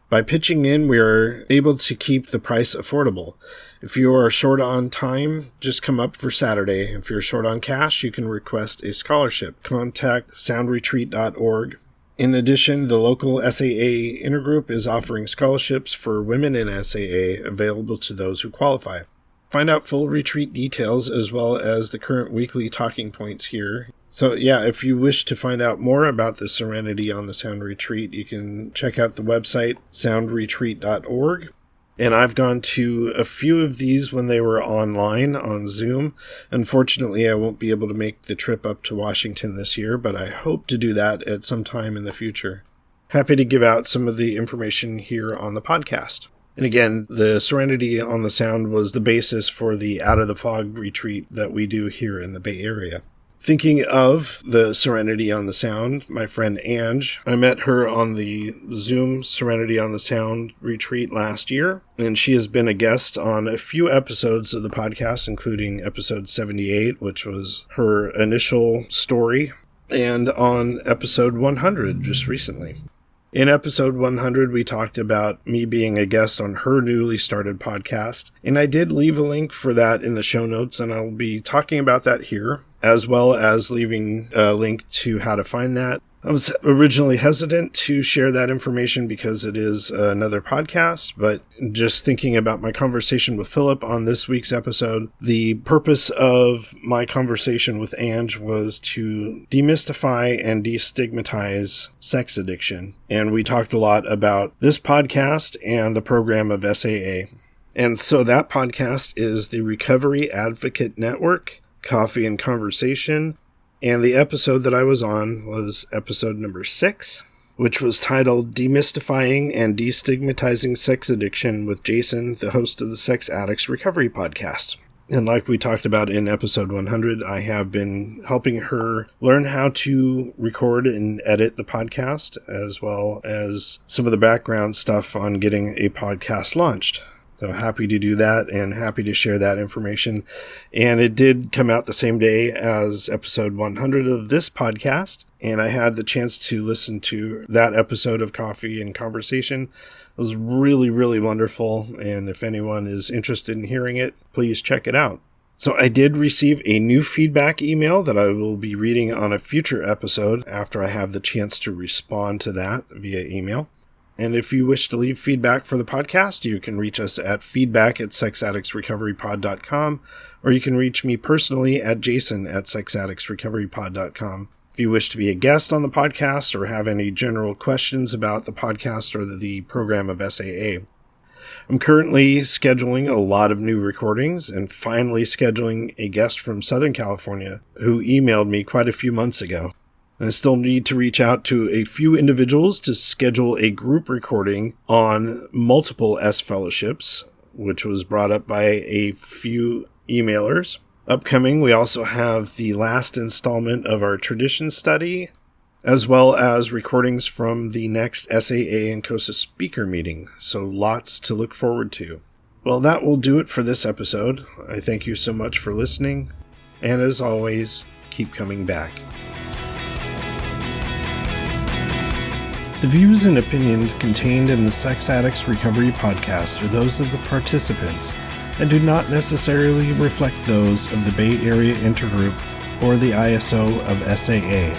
By pitching in, we are able to keep the price affordable. If you are short on time, just come up for Saturday. If you're short on cash, you can request a scholarship. Contact soundretreat.org. In addition, the local SAA intergroup is offering scholarships for women in SAA available to those who qualify. Find out full retreat details as well as the current weekly talking points here. So yeah, if you wish to find out more about the Serenity on the Sound retreat, you can check out the website soundretreat.org. And I've gone to a few of these when they were online on Zoom. Unfortunately, I won't be able to make the trip up to Washington this year, but I hope to do that at some time in the future. Happy to give out some of the information here on the podcast. And again, the Serenity on the Sound was the basis for the Out of the Fog retreat that we do here in the Bay Area. Thinking of the Serenity on the Sound, my friend Ange, I met her on the Zoom Serenity on the Sound retreat last year, and she has been a guest on a few episodes of the podcast, including episode 78, which was her initial story, and on episode 100 just recently. In episode 100, we talked about me being a guest on her newly started podcast, and I did leave a link for that in the show notes, and I'll be talking about that here, as well as leaving a link to how to find that. I was originally hesitant to share that information because it is another podcast, but just thinking about my conversation with Phillip on this week's episode, the purpose of my conversation with Ange was to demystify and destigmatize sex addiction. And we talked a lot about this podcast and the program of SAA. And so that podcast is the Recovery Advocate Network, Coffee and Conversation. And the episode that I was on was episode number 6, which was titled Demystifying and Destigmatizing Sex Addiction with Jason, the host of the Sex Addicts Recovery Podcast. And like we talked about in episode 100, I have been helping her learn how to record and edit the podcast, as well as some of the background stuff on getting a podcast launched. So happy to do that and happy to share that information. And it did come out the same day as episode 100 of this podcast. and I had the chance to listen to that episode of Coffee and Conversation. It was really, really wonderful, and if anyone is interested in hearing it, please check it out. So I did receive a new feedback email that I will be reading on a future episode after I have the chance to respond to that via email. And if you wish to leave feedback for the podcast, you can reach us at feedback@sexaddictsrecoverypod.com, or you can reach me personally at jason@sexaddictsrecoverypod.com. If you wish to be a guest on the podcast or have any general questions about the podcast or the program of SAA. I'm currently scheduling a lot of new recordings and finally scheduling a guest from Southern California who emailed me quite a few months ago. And I still need to reach out to a few individuals to schedule a group recording on multiple S fellowships, which was brought up by a few emailers. Upcoming, we also have the last installment of our tradition study, as well as recordings from the next SAA and COSA speaker meeting, so lots to look forward to. Well, that will do it for this episode. I thank you so much for listening, and as always, keep coming back. The views and opinions contained in the Sex Addicts Recovery Podcast are those of the participants and do not necessarily reflect those of the Bay Area Intergroup or the ISO of SAA.